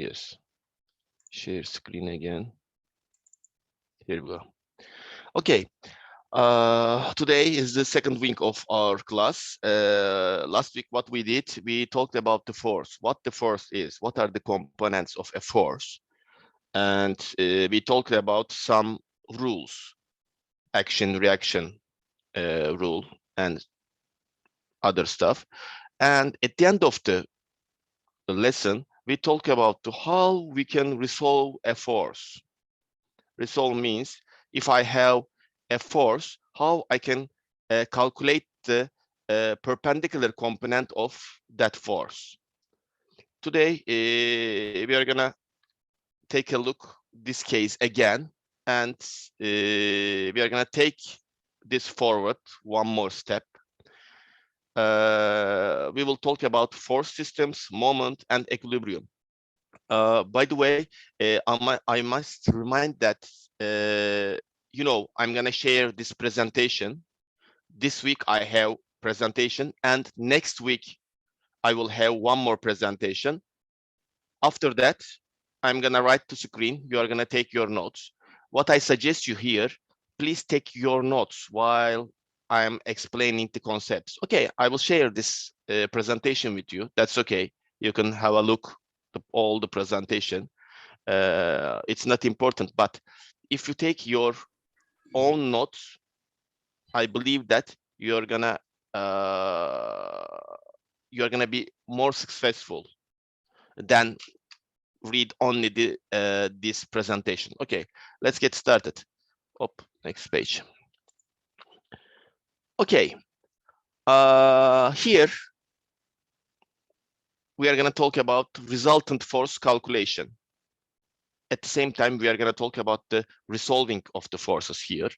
Yes. Share screen again. Here we go. Okay. Today is the second week of our class. Last week, what we did, we talked about the force, what the force is, what are the components of a force. And we talked about some rules, action, reaction rule, and other stuff. And at the end of the lesson, we talk about how we can resolve a force. Resolve means if I have a force, how I can calculate the perpendicular component of that force. Today, we are gonna take a look this case again, and we are gonna take this forward one more step. We will talk about force systems, moment, and equilibrium. By the way, I must remind that, I'm going to share this presentation. This week I have presentation, and next week I will have one more presentation. After that, I'm going to write to screen. You are going to take your notes. What I suggest you here, please take your notes while I'm explaining the concepts. Okay, I will share this presentation with you. That's okay. You can have a look all the presentation. It's not important, but if you take your own notes, I believe that you're gonna be more successful than read only the this presentation. Okay, let's get started. Next page. Okay, here we are going to talk about resultant force calculation. At the same time, we are going to talk about the resolving of the forces here.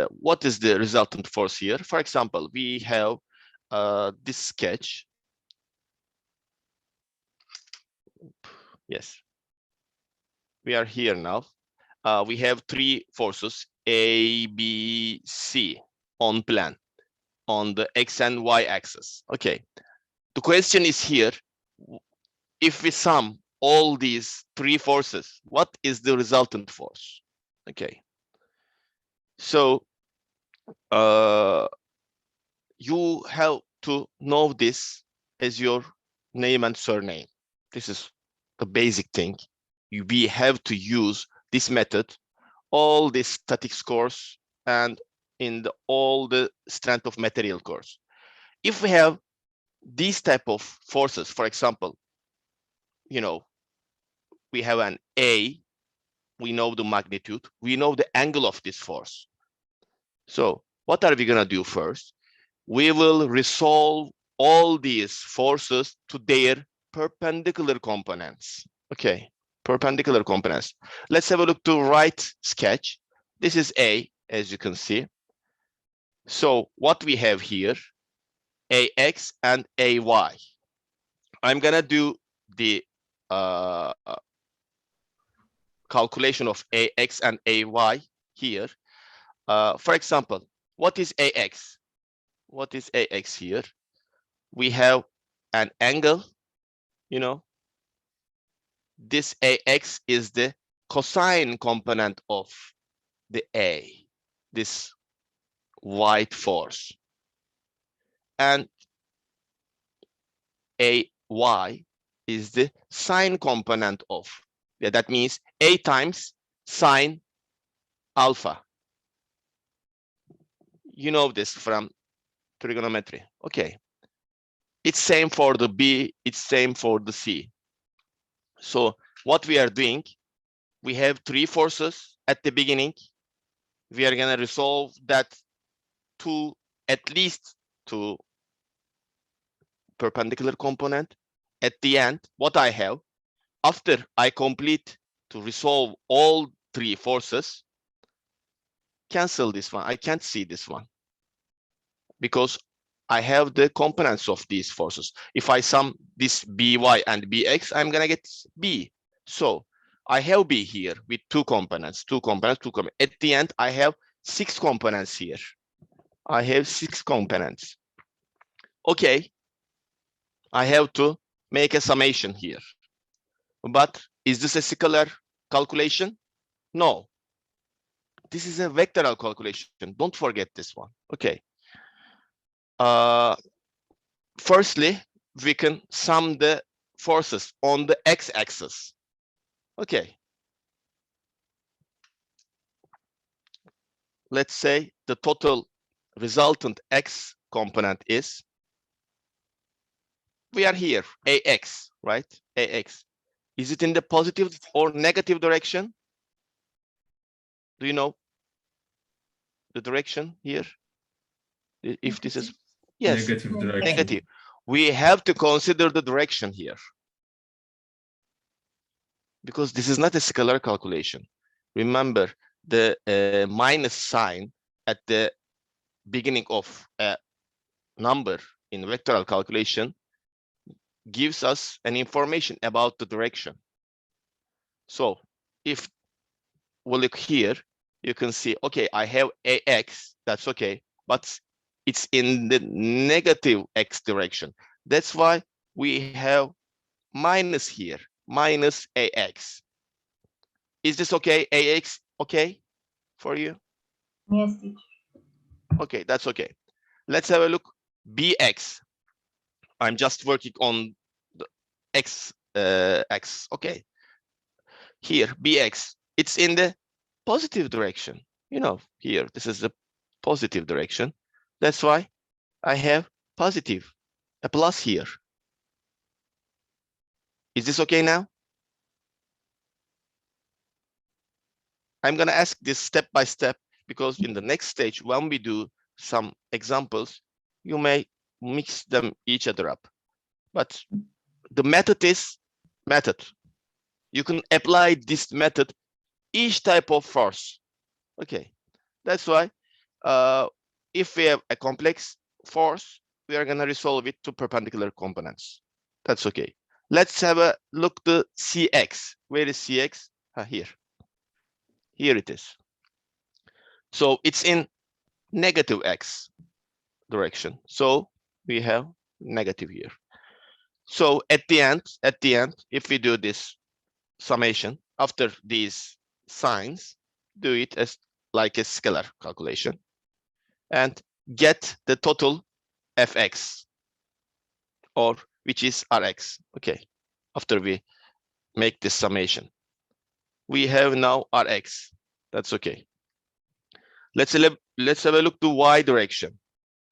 What is the resultant force here? For example, we have this sketch. Yes, we are here now. We have three forces, A, B, C, on plan, on the X and Y axis. Okay, the question is here, if we sum all these three forces, what is the resultant force? Okay, so you have to know this as your name and surname. This is the basic thing. We have to use this method, all the statics course, and in all the strength of material course. If we have these type of forces, for example, we have an A, we know the magnitude, we know the angle of this force. So what are we gonna do first? We will resolve all these forces to their perpendicular components. Okay, perpendicular components. Let's have a look to right sketch. This is A, as you can see. So what we have here, AX and AY. I'm gonna do the calculation of AX and AY here. For example, what is AX? What is AX here? We have an angle, this AX is the cosine component of the A, this white force. And AY is the sine component of, that means A times sine alpha. You know this from trigonometry. Okay. It's same for the B, it's same for the C. So what we are doing, we have three forces at the beginning. We are going to resolve that to at least to perpendicular component. At the end, what I have, after I complete to resolve all three forces, cancel this one. I can't see this one because I have the components of these forces. If I sum this by and bx, I'm gonna get b. So I have b here with two components. At the end, I have 6 components here. I have 6 components. Okay, I have to make a summation here. But is this a scalar calculation? No. This is a vectoral calculation. Don't forget this one. Okay. Firstly, we can sum the forces on the x-axis. Okay. Let's say the total resultant x component is, we are here, ax, right? Ax. Is it in the positive or negative direction? Do you know the direction here? If this is, yes, Negative direction. negative. We have to consider the direction here, because this is not a scalar calculation. Remember, the minus sign at the beginning of a number in vectoral calculation gives us an information about the direction. So if we look here, you can see, okay, I have ax, that's okay, but it's in the negative x direction. That's why we have minus here, minus ax. Is this okay? Ax okay for you? Yes, teacher. Okay, that's okay. Let's have a look. Bx. I'm just working on the x. Okay. Here, bx. It's in the positive direction. You know, here, this is the positive direction. That's why I have positive, a plus here. Is this okay now? I'm going to ask this step by step, because in the next stage, when we do some examples, you may mix them each other up. But the method is method. You can apply this method each type of force. Okay, that's why if we have a complex force, we are going to resolve it to perpendicular components. That's okay. Let's have a look to Cx. Where is Cx? Here. Here it is. So it's in negative x direction. So we have negative here. So at the end, if we do this summation after these signs, do it as like a scalar calculation and get the total fx, or which is rx. Okay, after we make this summation, we have now rx. That's okay. Let's have a look to y direction.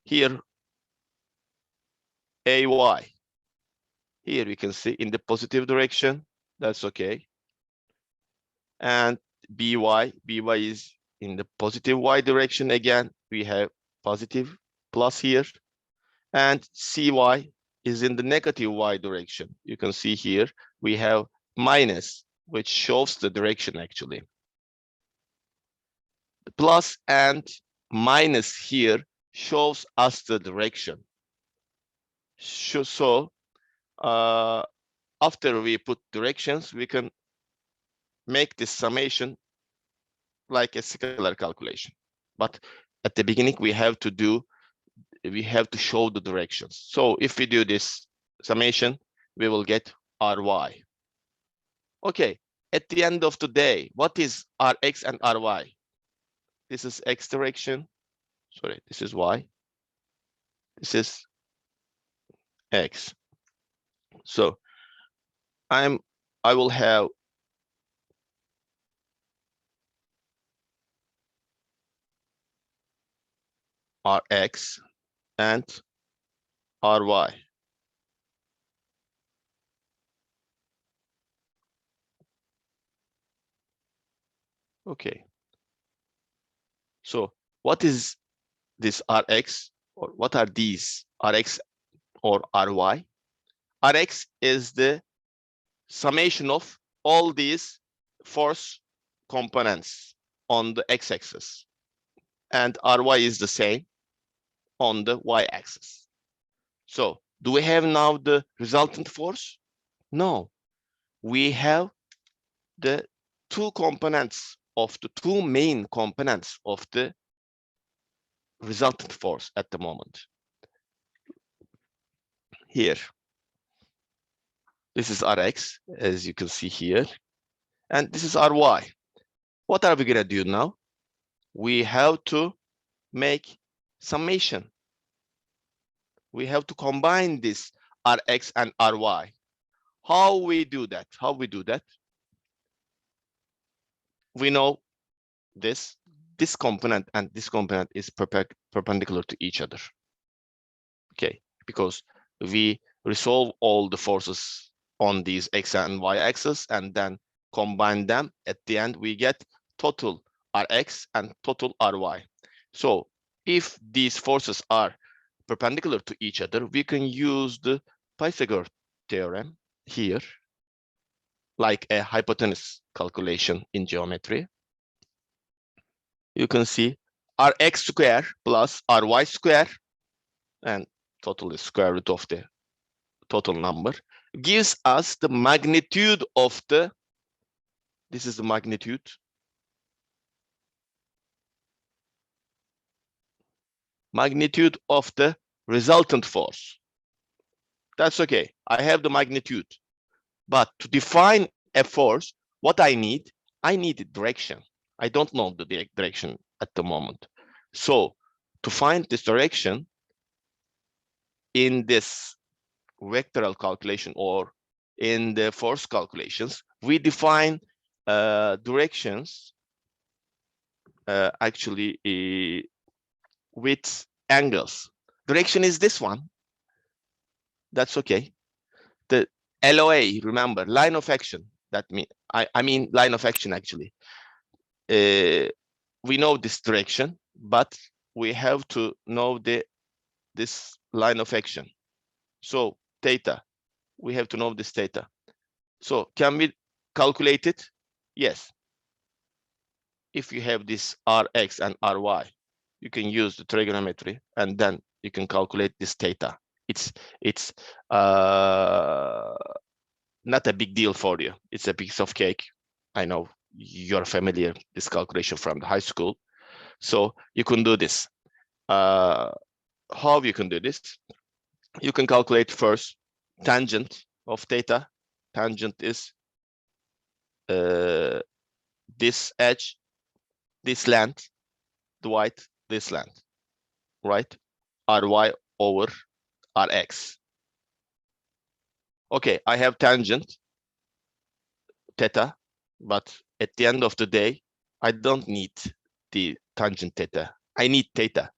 Here, ay. Here we can see in the positive direction. That's okay. And by is in the positive y direction. Again, we have positive plus here. And cy is in the negative y direction. You can see here we have minus, which shows the direction actually. The plus and minus here shows us the direction. So after we put directions, we can make this summation like a scalar calculation. But at the beginning, we have to show the directions. So if we do this summation, we will get ry. Okay, at the end of the day, what is rx and ry? This is x direction. Sorry, this is y. This is x. So I will have rx and ry. Okay. So what is this rx, or what are these rx or ry? Rx is the summation of all these force components on the x-axis, and ry is the same on the y-axis. So do we have now the resultant force? No, we have the two components of the two main components of the resultant force at the moment. Here, This is Rx, as you can see here. And this is Ry. What are we gonna do now? We have to make summation. We have to combine this Rx and Ry. How we do that? How we do that? We know this component and this component is perpendicular to each other. Okay, because we resolve all the forces on these x and y axis and then combine them. At the end, we get total Rx and total Ry. So if these forces are perpendicular to each other, we can use the Pythagoras theorem here, like a hypotenuse calculation in geometry. You can see Rx square plus Ry square, and total is square root of the total number, gives us the magnitude of the, this is the magnitude, of the resultant force. That's okay. I have the magnitude. But to define a force, what I need direction. I don't know the direction at the moment. So to find this direction in this vectoral calculation or in the force calculations, we define directions actually with angles. Direction is this one. That's okay. The LOA, remember, line of action. That mean I mean line of action actually. We know this direction, but we have to know this line of action. So theta, we have to know this theta. So can we calculate it? Yes. If you have this Rx and Ry, you can use the trigonometry and then you can calculate this theta. It's not a big deal for you. It's a piece of cake. I know you're familiar with this calculation from the high school. So you can do this. How you can do this? You can calculate first tangent of theta. Tangent is this edge, this length, divide this length, right? Ry over Rx. Okay, I have tangent theta, but at the end of the day, I don't need the tangent theta. I need theta.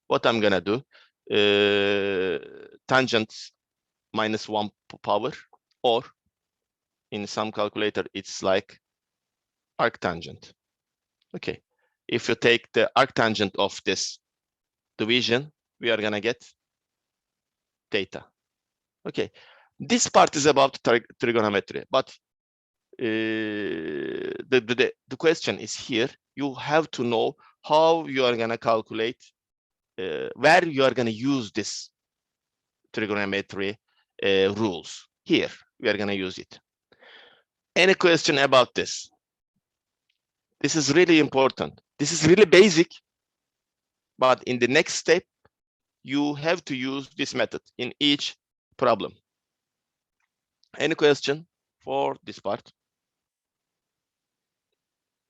What I'm gonna do, tangent minus 1 power, or in some calculator, it's like arctangent. Okay, if you take the arctangent of this division, we are gonna get theta. Okay, this part is about trigonometry, but the question is here. You have to know how you are gonna calculate, where you are gonna use this trigonometry rules. Here, we are gonna use it. Any question about this? This is really important. This is really basic, but in the next step, you have to use this method in each problem. Any question for this part?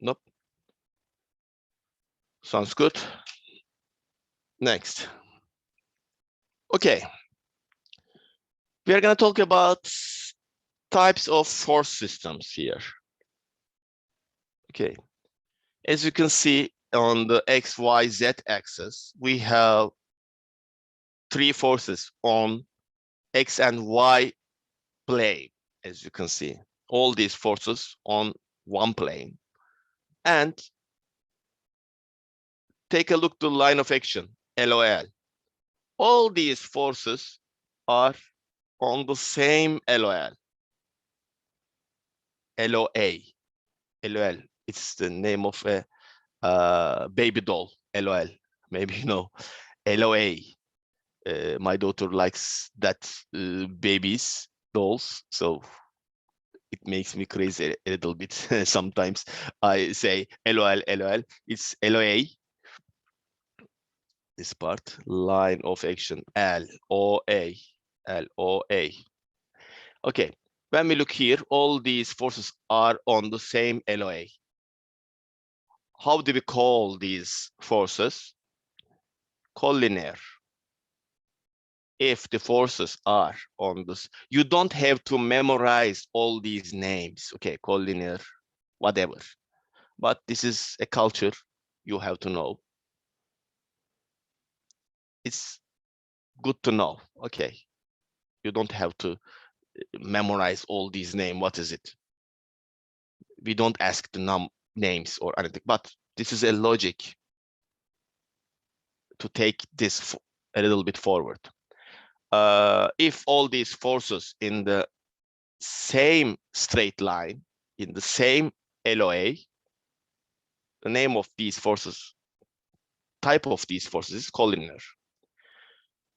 Nope. Sounds good. Next. Okay. We are going to talk about types of force systems here. Okay. As you can see on the X, Y, Z axis, we have three forces on X and Y plane, as you can see. All these forces on one plane. And take a look to the line of action, LOL. All these forces are on the same LOL. LOA. LOL. It's the name of a baby doll. LOL. Maybe you know. LOA. My daughter likes that babies, dolls. So it makes me crazy a little bit. Sometimes I say LOL, LOL. It's LOA. This part, line of action, LOA. LOA. Okay, When we look here, all these forces are on the same LOA. How do we call these forces? Collinear. If the forces are on this, you don't have to memorize all these names. Okay, collinear, whatever. But this is a culture you have to know. It's good to know. Okay, you don't have to memorize all these names. What is it? We don't ask the names or anything, but this is a logic to take this a little bit forward. If all these forces in the same straight line, in the same LOA, the name of these forces, type of these forces is collinear.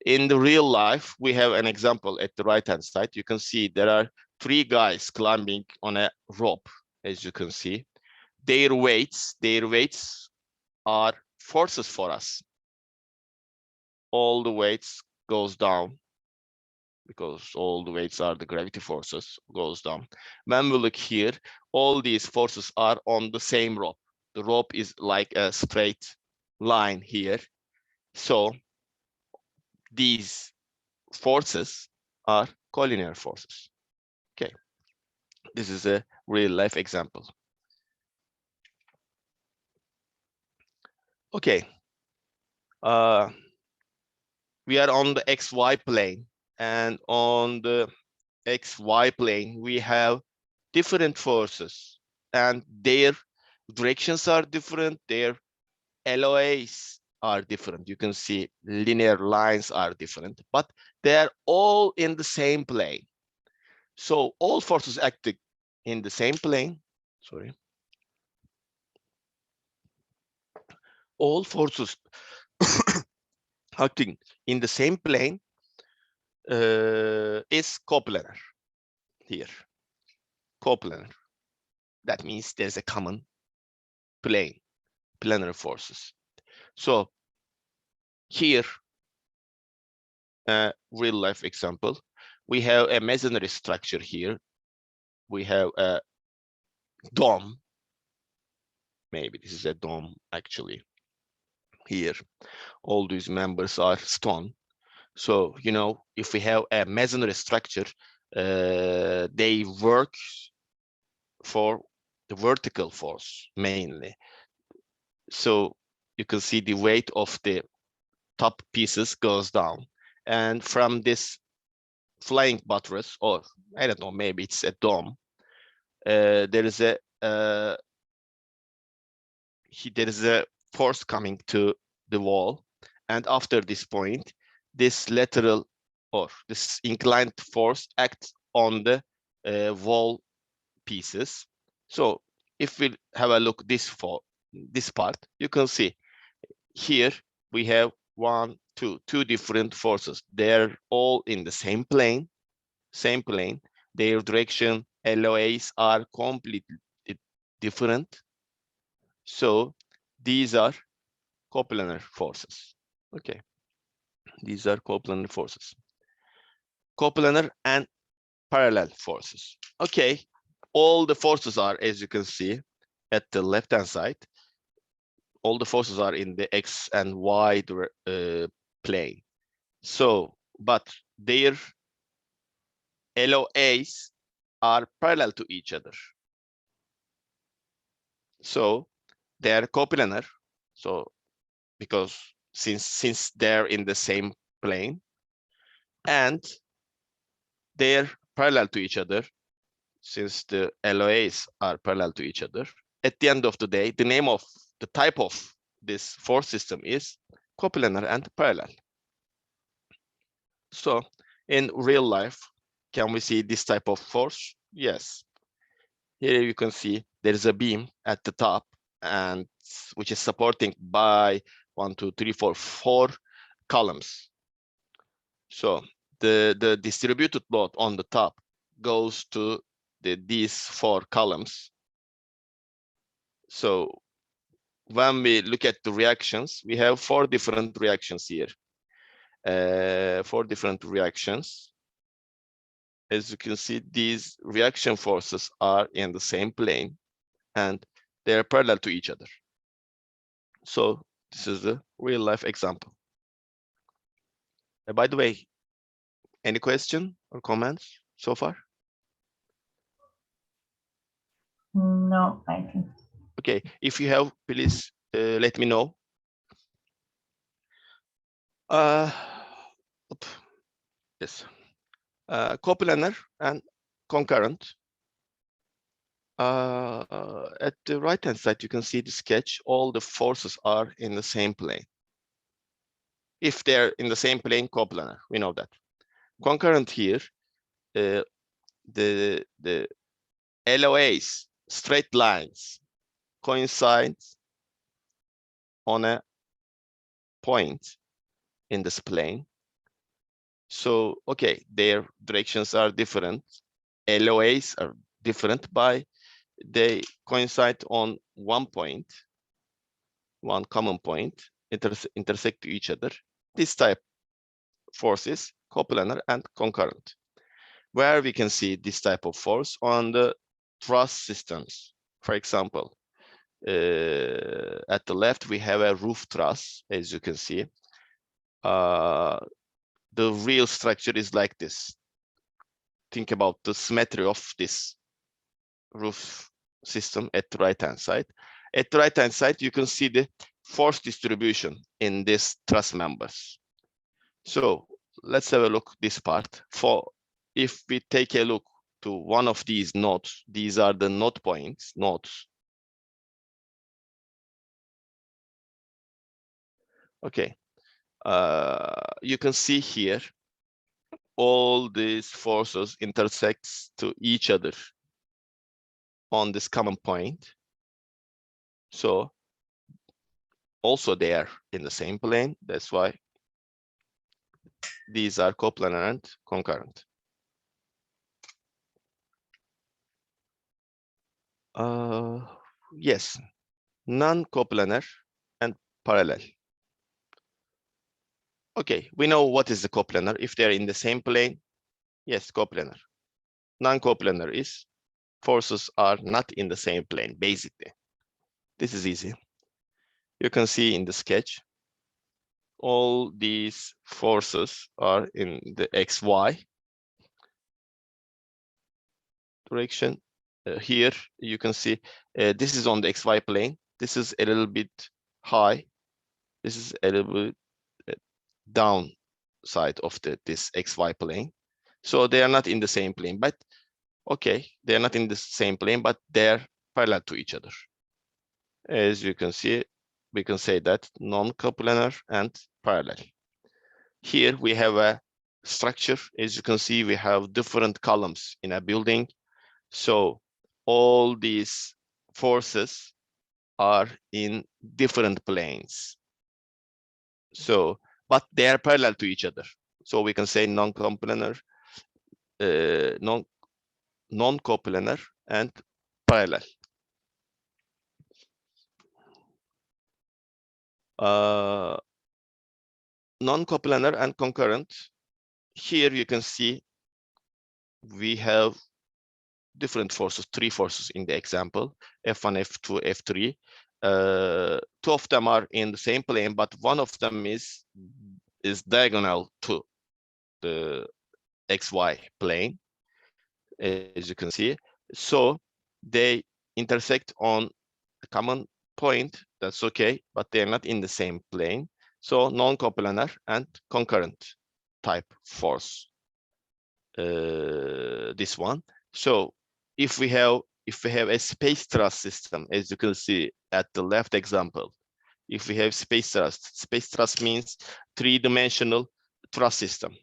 In the real life, we have an example at the right-hand side. You can see there are 3 guys climbing on a rope, as you can see. Their weights are forces for us. All the weights goes down because all the weights are the gravity forces, goes down. When we look here, all these forces are on the same rope. The rope is like a straight line here. So these forces are collinear forces. Okay, this is a real life example. Okay, we are on the XY plane, and on the XY plane, we have different forces, and their directions are different, their LOAs are different. You can see linear lines are different, but they're all in the same plane. So all forces acting in the same plane, sorry, all forces acting in the same plane is coplanar here. Coplanar. That means there's a common plane, planar forces. So here, real life example, we have a masonry structure here. We have a dome. Maybe this is a dome actually. Here, all these members are stone. So, you know, if we have a masonry structure, they work for the vertical force mainly. So you can see the weight of the top pieces goes down. And from this flying buttress, or I don't know, maybe it's a dome, there is a force coming to the wall. And after this point, this lateral or this inclined force acts on the wall pieces. So if we have a look this part, you can see here we have two different forces. They're all in the same plane. Their direction LOAs are completely different. So these are coplanar forces. Okay, these are coplanar forces. Coplanar and parallel forces. Okay, all the forces are, as you can see, at the left-hand side. All the forces are in the X and Y plane. So, but their LOAs are parallel to each other. So they are coplanar. So because since they're in the same plane, and they're parallel to each other, since the LOAs are parallel to each other, at the end of the day, the name of the type of this force system is coplanar and parallel. So in real life, can we see this type of force? Yes. Here you can see there is a beam at the top, and which is supporting by 4 columns. So the distributed load on the top goes to these 4 columns. So when we look at the reactions, we have 4 different reactions here. 4 different reactions. as you can see, these reaction forces are in the same plane and they are parallel to each other. So this is a real life example. By the way, any question or comments so far? No, I think. Okay, if you have, please let me know. Yes, coplanar and concurrent. At the right hand side, you can see the sketch. All the forces are in the same plane. If they're in the same plane, coplanar, we know that. Concurrent here, the LOAs, straight lines, coincide on a point in this plane. So, okay, their directions are different. LOAs are different by they coincide on one point, one common point, intersect to each other. This type forces coplanar and concurrent. Where we can see this type of force on the truss systems. For example, at the left, we have a roof truss, as you can see. The real structure is like this. Think about the symmetry of this roof system at the right-hand side. At the right-hand side, you can see the force distribution in these truss members. So let's have a look at this part. For if we take a look to one of these nodes, these are the node points, nodes. Okay, you can see here all these forces intersects to each other on this common point. So also they are in the same plane. That's why these are coplanar and concurrent. Yes, non-coplanar and parallel. Okay, we know what is the coplanar. If they're in the same plane, yes, coplanar. Non-coplanar is forces are not in the same plane, basically. This is easy. You can see in the sketch, all these forces are in the XY direction. Here you can see this is on the XY plane. This is a little bit high. This is a little bit down side of this XY plane. So they are not in the same plane, but okay, they are not in the same plane, but they're parallel to each other. As you can see, we can say that non-coplanar and parallel. Here we have a structure. As you can see, we have different columns in a building. So all these forces are in different planes. So, but they are parallel to each other. So we can say non-coplanar, non-coplanar and parallel. Non-coplanar and concurrent. Here you can see we have different forces, 3 forces in the example, F1, F2, F3. 2 of them are in the same plane, but one of them is diagonal to the XY plane, as you can see. So they intersect on a common point, that's okay, but they're not in the same plane. So non-coplanar and concurrent type force, this one. So if we have a space truss system, as you can see at the left example, if we have space truss means 3-dimensional truss system.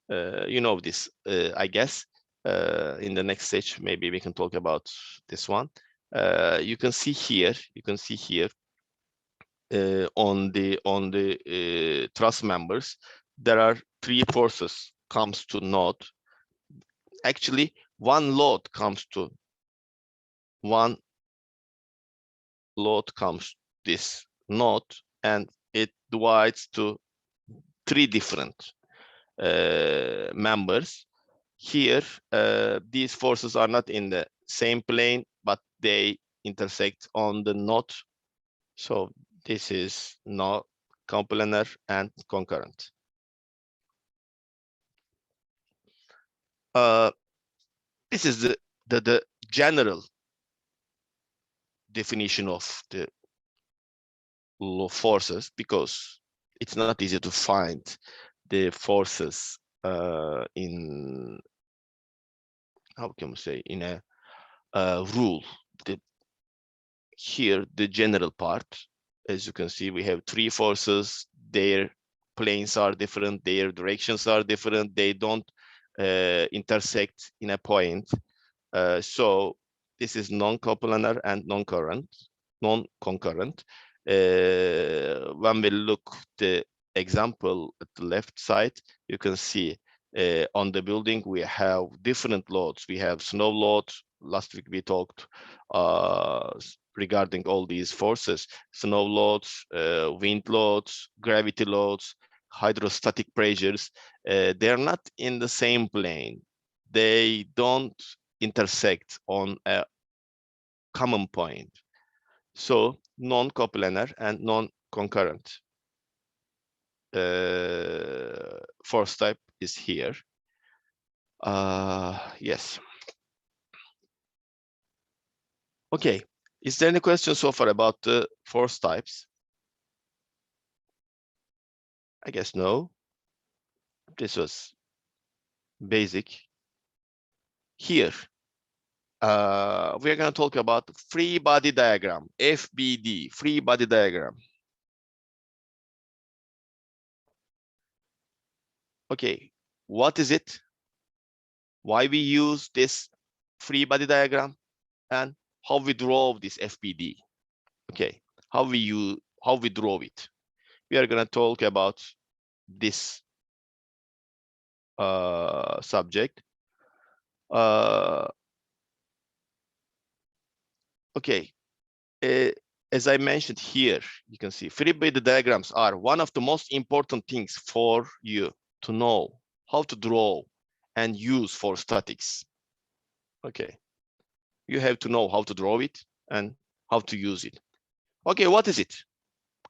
You know this, I guess. In the next stage, maybe we can talk about this one. You can see here. On the truss members, there are 3 forces comes to node. Actually, one load comes to this node, and it divides to 3 different members. here, these forces are not in the same plane, but they intersect on the node. So this is not coplanar and concurrent. This is the general definition of the forces, because it's not easy to find the forces in, how can we say, in a rule. Here, the general part, as you can see, we have three forces. Their planes are different, their directions are different, they don't intersect in a point. So this is non-coplanar and non-concurrent. When we look the example at the left side, you can see on the building we have different loads. We have snow load. Last week we talked regarding all these forces: snow loads, wind loads, gravity loads, hydrostatic pressures. They're not in the same plane. They don't intersect on a common point. So non-coplanar and non-concurrent force type is here. Yes. Okay. Is there any question so far about the force types? I guess no. This was basic. Here, we're going to talk about free body diagram, FBD, free body diagram. Okay, what is it? Why we use this free body diagram, and how we draw this FBD? Okay, how we draw it? We are going to talk about this subject. Okay, as I mentioned here, you can see free body diagrams are one of the most important things for you to know how to draw and use for statics. Okay, you have to know how to draw it and how to use it. Okay, what is it?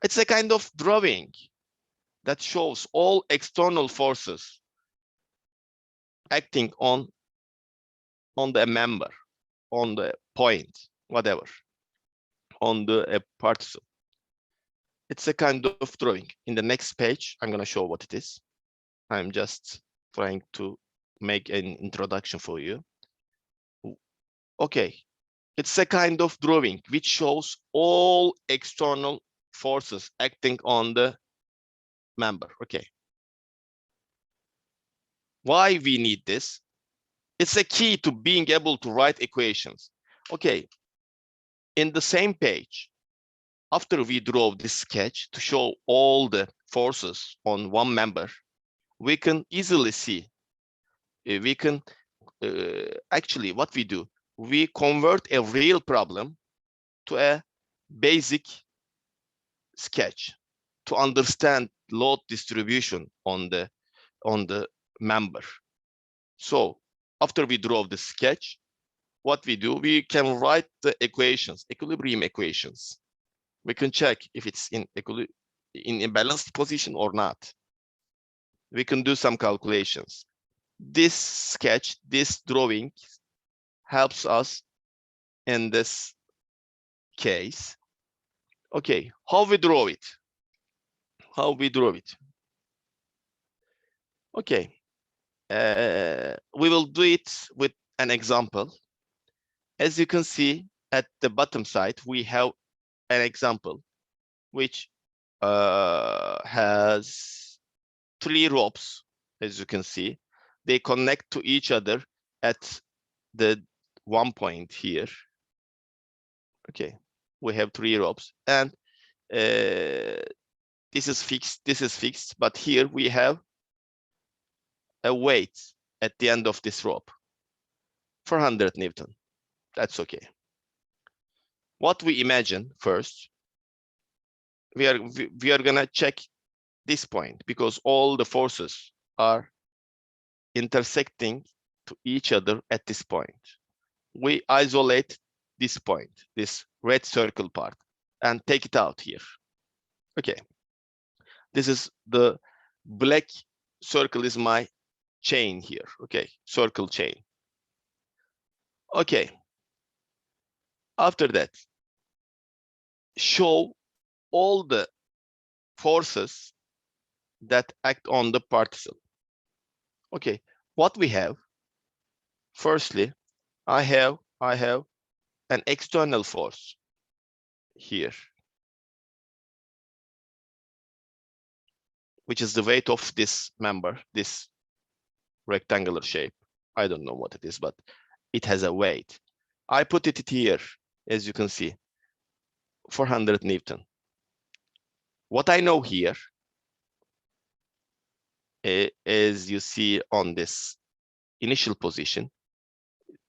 It's a kind of drawing that shows all external forces acting on the member, on the point, whatever, on the particle. It's a kind of drawing. In the next page, I'm going to show what it is. I'm just trying to make an introduction for you. Okay, it's a kind of drawing which shows all external forces acting on the member. Okay. Why we need this? It's a key to being able to write equations. Okay, in the same page, after we draw this sketch to show all the forces on one member, we can easily see, we can actually, what we do, we convert a real problem to a basic sketch to understand load distribution on the member. So after we draw the sketch, what we do, we can write the equations, equilibrium equations. We can check if it's in a balanced position or not. We can do some calculations. This sketch, this drawing helps us in this case. Okay, how we draw it? How we draw it? Okay, we will do it with an example. As you can see at the bottom side, we have an example which has 3 ropes. As you can see, they connect to each other at the one point here. Okay, we have 3 ropes, and this is fixed, but here we have a weight at the end of this rope, 400 Newton. That's okay. What we imagine first, we are gonna check this point because all the forces are intersecting to each other at this point. We isolate this point, this red circle part, and take it out here. Okay. This is the black circle is my chain here. Okay, circle chain. Okay. After that, show all the forces that act on the particle. Okay, what we have, firstly, I have an external force here, which is the weight of this member, this rectangular shape. I don't know what it is, but it has a weight. I put it here, as you can see, 400 Newton. What I know here, as you see on this initial position,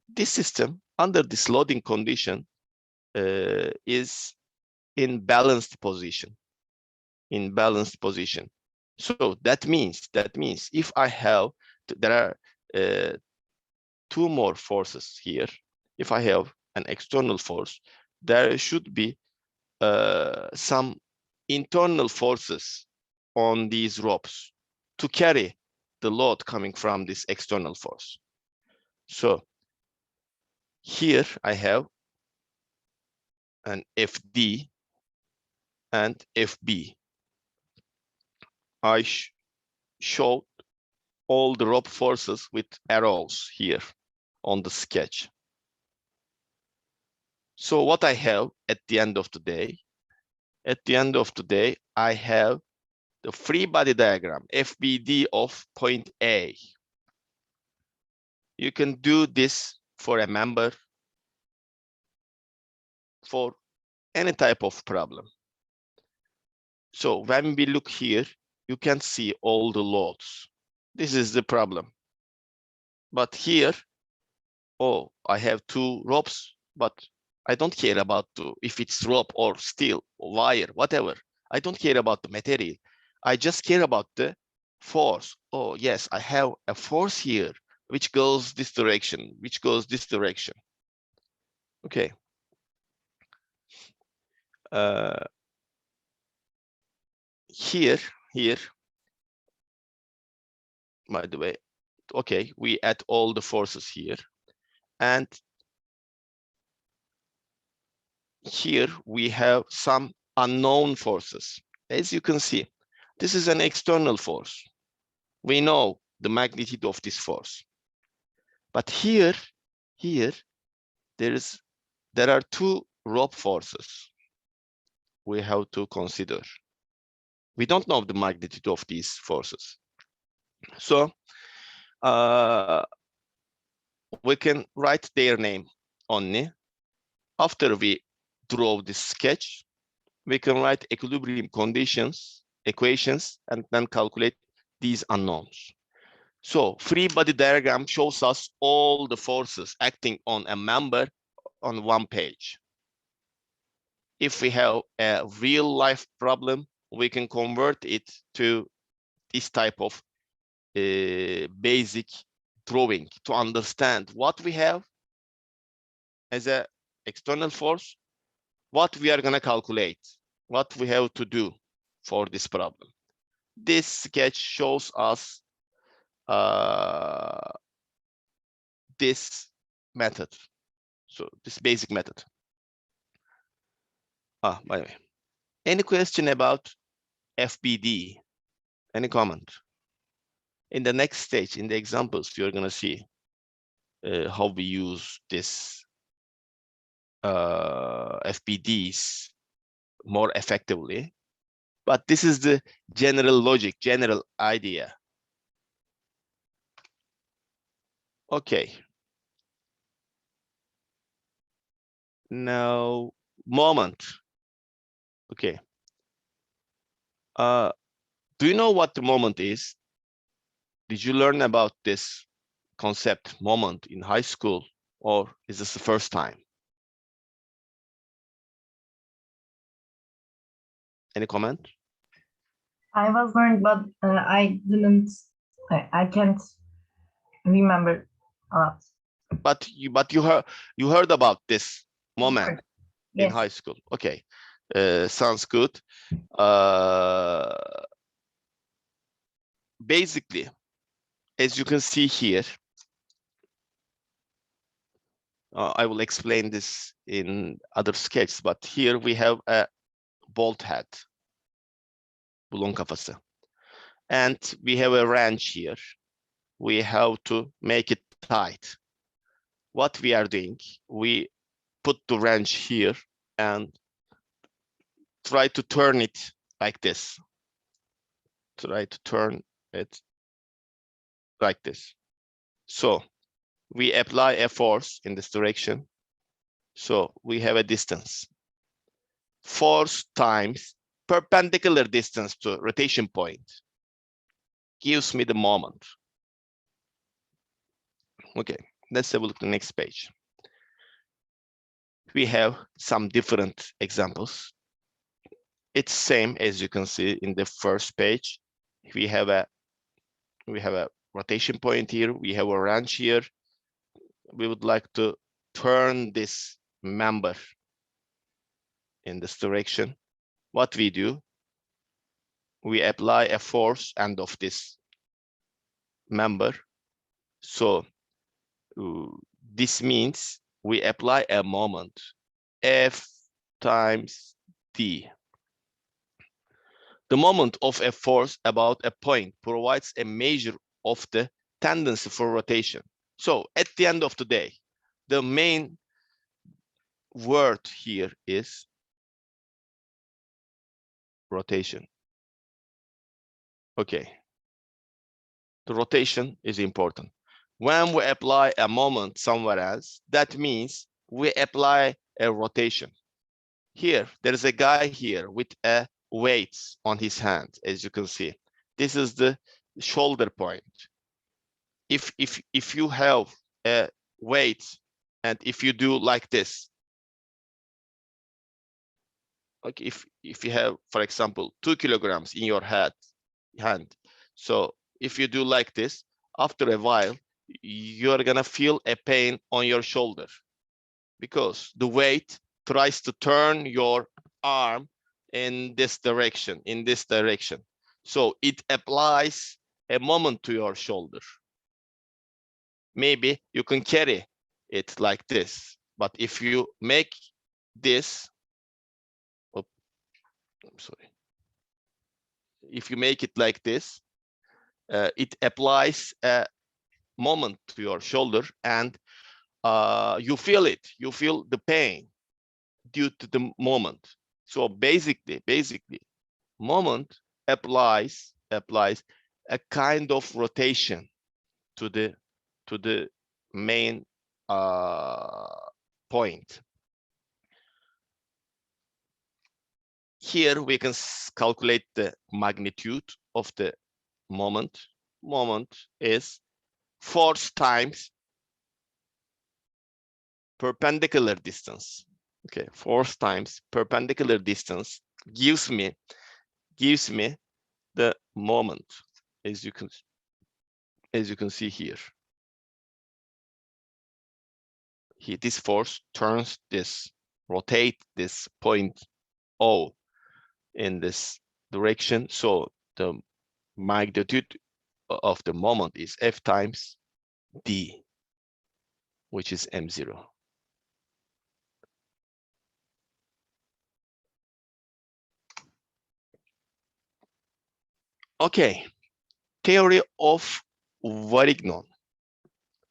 this system under this loading condition is in balanced position. So that means if I have, there are two more forces here. If I have an external force, there should be some internal forces on these ropes to carry the load coming from this external force. So here I have an FD and FB. I showed all the rope forces with arrows here on the sketch. So what I have at the end of the day, I have the free body diagram, FBD of point A. You can do this for a member, for any type of problem. So when we look here, you can see all the loads. This is the problem. But here, oh, I have two ropes, but I don't care about if it's rope or steel or wire, whatever. I don't care about the material. I just care about the force. Oh, yes, I have a force here, which goes this direction, which goes this direction. Okay. Here, by the way, okay, we add all the forces here. And here we have some unknown forces. As you can see, this is an external force. We know the magnitude of this force. But here there are two rope forces we have to consider. We don't know the magnitude of these forces. So we can write their name only. After we draw this sketch, we can write equilibrium conditions, equations, and then calculate these unknowns. So free body diagram shows us all the forces acting on a member on one page. If we have a real life problem, we can convert it to this type of basic drawing to understand what we have as an external force, what we are going to calculate, what we have to do for this problem. This sketch shows us this method, so this basic method. By the way, any question about FBD? Any comment? In the next stage, in the examples, you're going to see how we use this FBDs more effectively. But this is the general logic, general idea. Okay. Now, moment. Okay. Do you know what the moment is? Did you learn about this concept, moment, in high school, or is this the first time? Any comment? I was learned, but I can't remember. a lot. But you heard about this moment in Yes. high school. Okay, sounds good. Basically, as you can see here, I will explain this in other sketches, but here we have a bolt head, balon kafası, and we have a wrench here. We have to make it tight. What we are doing, we put the wrench here and try to turn it like this. Try to turn it like this. So we apply a force in this direction. So we have a distance. Force times perpendicular distance to rotation point gives me the moment. Okay, let's have a look at the next page. We have some different examples. It's same as you can see in the first page. We have a rotation point here. We have a wrench here. We would like to turn this member in this direction. What we do, we apply a force end of this member. So this means we apply a moment, F times D. The moment of a force about a point provides a measure of the tendency for rotation. So at the end of the day, the main word here is rotation. Okay. The rotation is important. When we apply a moment somewhere else, that means we apply a rotation. Here, there is a guy here with a weight on his hand, as you can see. This is the shoulder point. If you have a weight and if you do like this, like if you have, for example, 2 kilograms in your hand, so if you do like this, after a while, you're gonna feel a pain on your shoulder because the weight tries to turn your arm in this direction, So it applies a moment to your shoulder. Maybe you can carry it like this, but if you make this, I'm sorry. If you make it like this, it applies a moment to your shoulder and you feel it. You feel the pain due to the moment. So basically, moment applies a kind of rotation to the main point. Here we can calculate the magnitude of the moment. Moment is force times perpendicular distance. Okay, force times perpendicular distance gives me the moment, as you can see here. This force turns this, rotate this point O in this direction. So the magnitude of the moment is F times D, which is M0. Okay, theory of Varignon.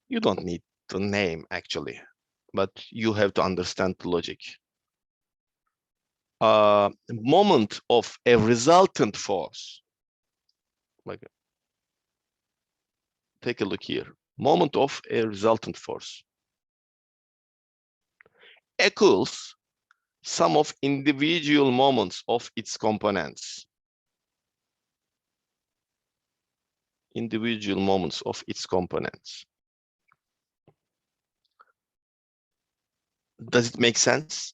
You don't need the name actually, but you have to understand the logic. Moment of a resultant force. Like, take a look here. Moment of a resultant force equals sum of individual moments of its components. Individual moments of its components. Does it make sense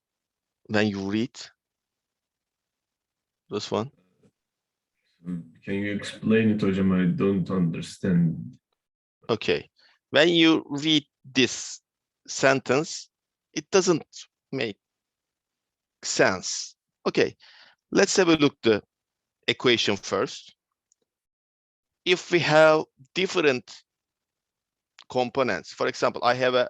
when you read this one? Can you explain it, hocam? I don't understand. Okay. When you read this sentence, it doesn't make sense. Okay, let's have a look at the equation first. If we have different components, for example, I have a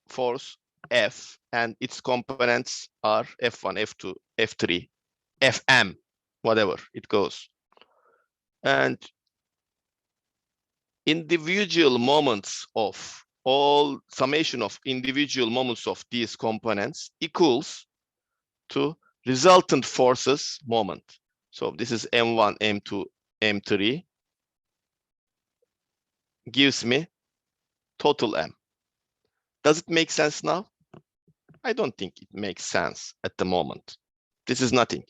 force F and its components are F1, F2, F3, Fm, whatever it goes. And individual moments of all summation of individual moments of these components equals to resultant forces moment. So this is M1, M2, M3 gives me total M. Does it make sense now? I don't think it makes sense at the moment. This is nothing.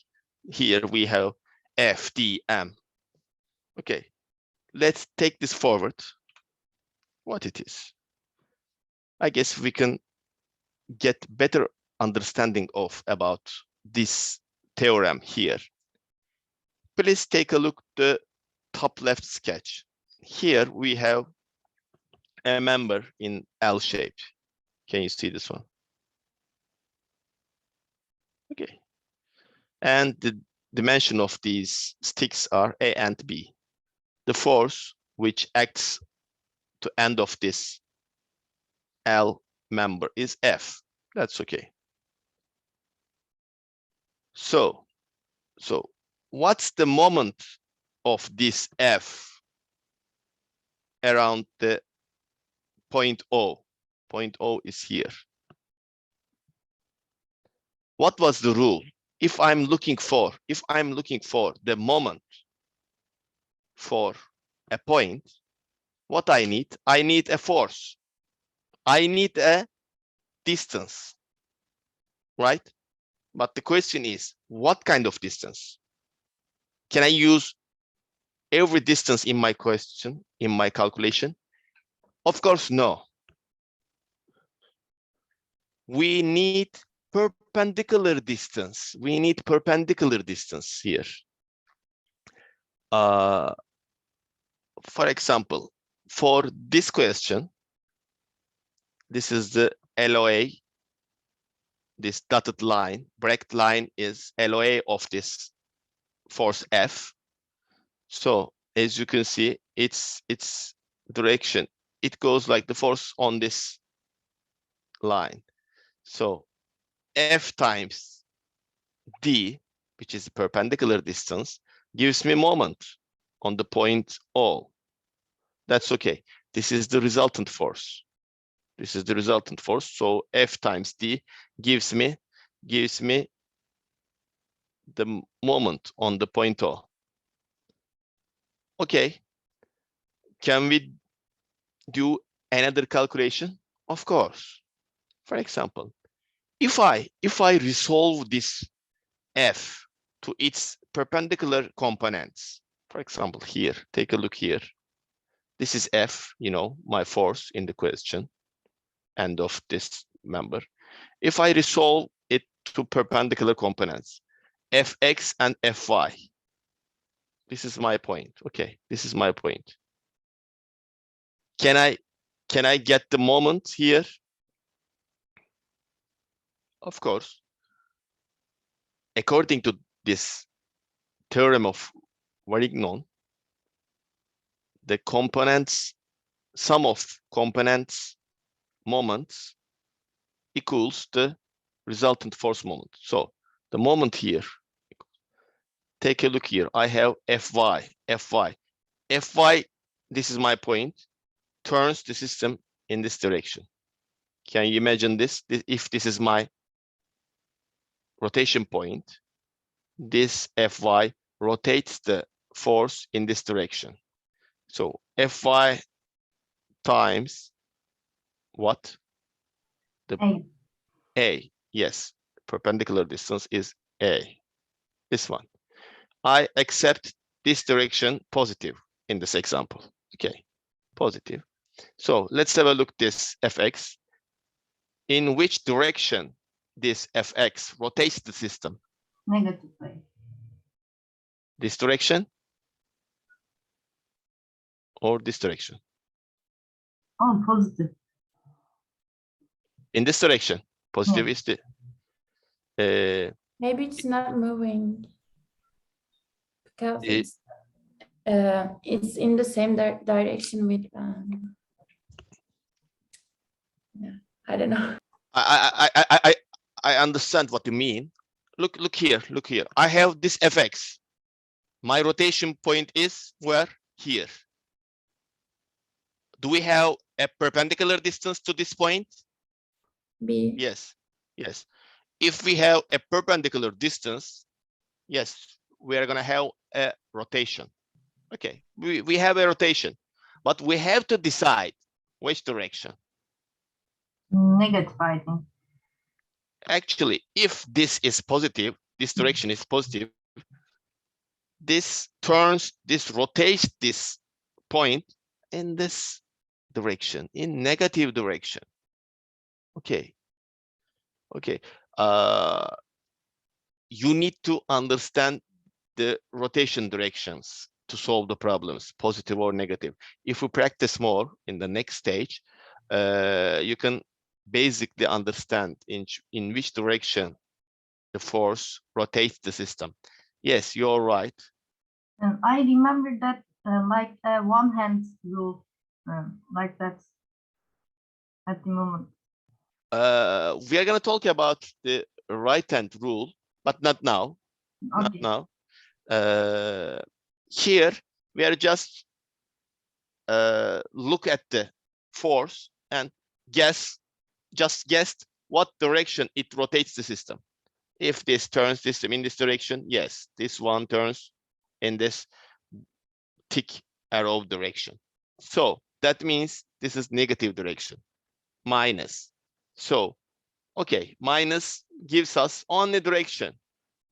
Here we have FDM. Okay, let's take this forward. What it is. I guess we can get better understanding of about this theorem here. Please take a look at the top left sketch. Here we have a member in L shape. Can you see this one? Okay. And the dimension of these sticks are A and B. The force which acts to end of this L member is F. That's okay. So what's the moment of this F around the point O? Point O is here. What was the rule? If I'm looking for the moment for a point, what I need a force. I need a distance, right? But the question is, what kind of distance? Can I use every distance in my question, in my calculation? Of course, no. We need perpendicular distance. We need perpendicular distance here. For example, for this question, this is the LOA. This dotted line, bracket line is LOA of this force F. So as you can see, its direction, it goes like the force on this line. So F times D, which is the perpendicular distance, gives me moment on the point O. That's okay. This is the resultant force. This is the resultant force. So F times D gives me the moment on the point O. Okay. Can we do another calculation? Of course. For example, if I resolve this F to its perpendicular components, for example, here, take a look here. This is F, my force in the question, end of this member. If I resolve it to perpendicular components, Fx and Fy, this is my point. Okay, this is my point. Can I get the moment here? Of course. According to this theorem of Varignon, the components, sum of components moments equals the resultant force moment. So the moment here, take a look here. I have Fy. This is my point, turns the system in this direction. Can you imagine this? If this is my rotation point, this Fy rotates the force in this direction. So Fy times what? The A. Yes, perpendicular distance is A. This one. I accept this direction positive in this example. Okay, positive. So let's have a look at this Fx. In which direction this Fx rotates the system? Negative way. This direction or this direction? Oh, positive. In this direction. Positive is the Maybe it's not moving because It- it's in the same direction with yeah, I don't know. I understand what you mean. Look here. I have this fx. My rotation point is where? Here. Do we have a perpendicular distance to this point? B. Yes. If we have a perpendicular distance, yes, we are going to have a rotation. Okay, we have a rotation, but we have to decide which direction. Negative, I think. Actually, if this is positive, this direction is positive, this rotates this point in this direction, in negative direction. Okay. You need to understand the rotation directions to solve the problems, positive or negative. If we practice more in the next stage, you can basically understand in which direction the force rotates the system. Yes, you're right. And I remember that like a one hand rule, like that at the moment. We are going to talk about the right hand rule, but not now. Okay. Not now. Here we are just look at the force and guess what direction it rotates the system. If this turns the system in this direction, yes, this one turns in this tick arrow direction. So that means this is negative direction, minus. So, okay, minus gives us only direction.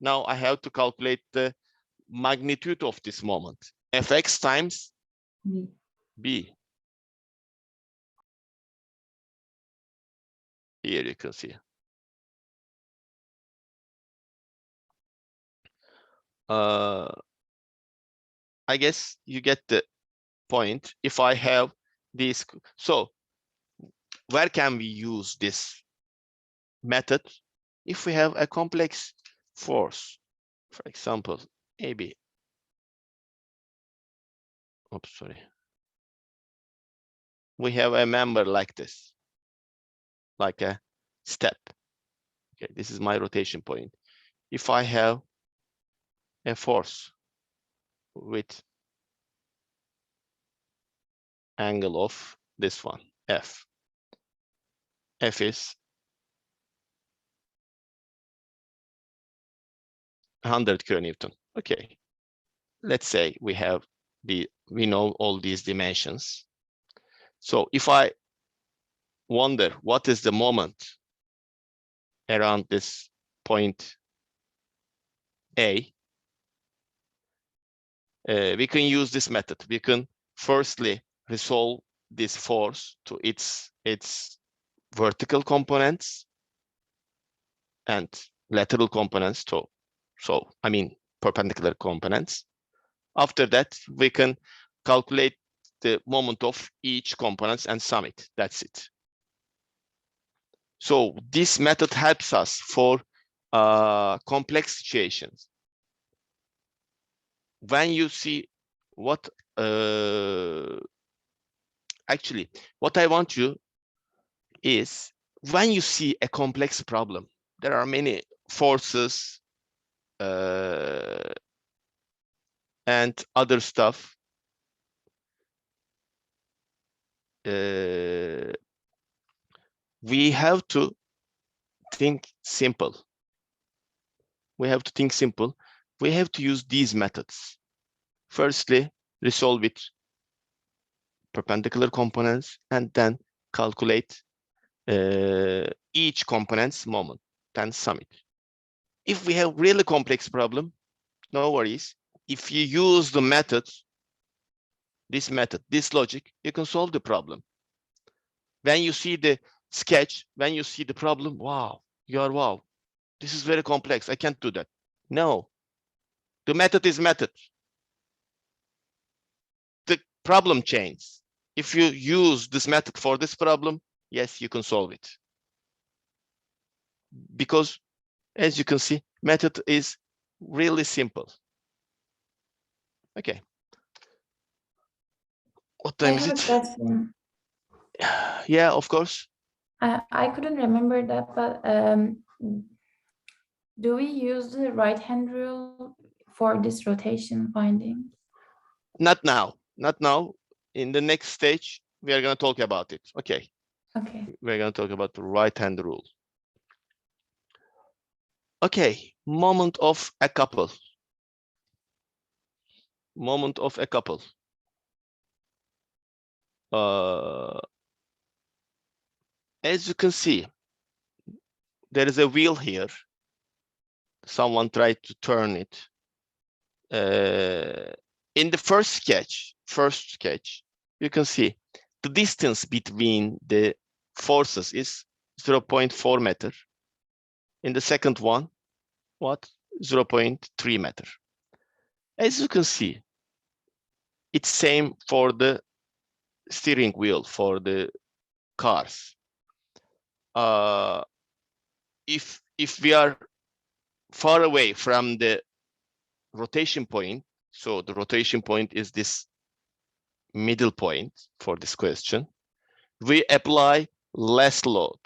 Now I have to calculate the magnitude of this moment. Fx times B. Here you can see. I guess you get the point. If I have this, so where can we use this method? If we have a complex force, for example, maybe, oops, sorry. We have a member like this, like a step. Okay, this is my rotation point. If I have a force with angle of this one, F is 100 kilonewton. Okay, let's say we know all these dimensions. So if I wonder what is the moment around this point A, we can use this method. We can firstly resolve this force to its vertical components and lateral components too. So I mean perpendicular components. After that, we can calculate the moment of each components and sum it. That's it. So this method helps us for complex situations. When you see what actually what I want you is when you see a complex problem, there are many forces and other stuff. We have to think simple. We have to use these methods. Firstly, resolve with perpendicular components and then calculate each component's moment, then sum it. If we have really complex problem, no worries. If you use the method, this logic, you can solve the problem. When you see the sketch, when you see the problem, wow, this is very complex. I can't do that. No, the method is method. The problem changes. If you use this method for this problem, yes, you can solve it. Because as you can see, method is really simple. Okay. What time I is have a it? question. Yeah, of course. I couldn't remember that, but do we use the right-hand rule for this rotation finding? Not now. Not now. In the next stage, we are going to talk about it. Okay. Okay. We're going to talk about the right-hand rule. Okay. Moment of a couple. Moment of a couple. As you can see, there is a wheel here. Someone tried to turn it. In the first sketch, you can see the distance between the forces is 0.4 meter. In the second one, what? 0.3 meter. As you can see, it's same for the steering wheel for the cars. If we are far away from the rotation point, so the rotation point is this middle point for this question, we apply less load.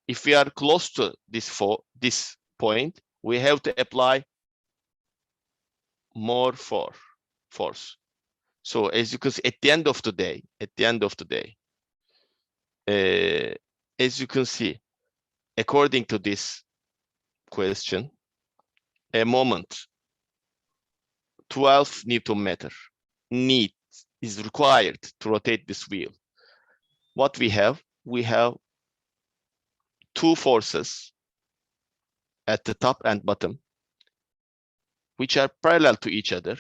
If we are close to this point, we have to apply more force. So as you can see, at the end of the day, as you can see, according to this question, a moment 12 Newton meter is required to rotate this wheel. What we have two forces at the top and bottom, which are parallel to each other.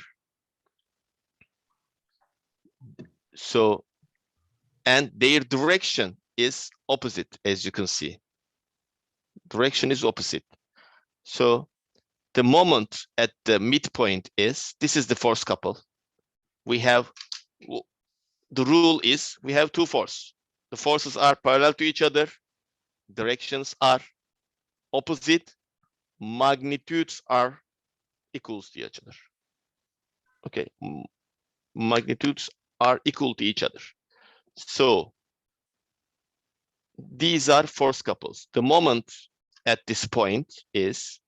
So, and their direction is opposite, as you can see. Direction is opposite. So the moment at the midpoint is, this is the force couple. We have, the rule is, we have two forces. The forces are parallel to each other. Directions are opposite. Magnitudes are equals to each other. Okay, magnitudes are equal to each other. So these are force couples. The moment at this point is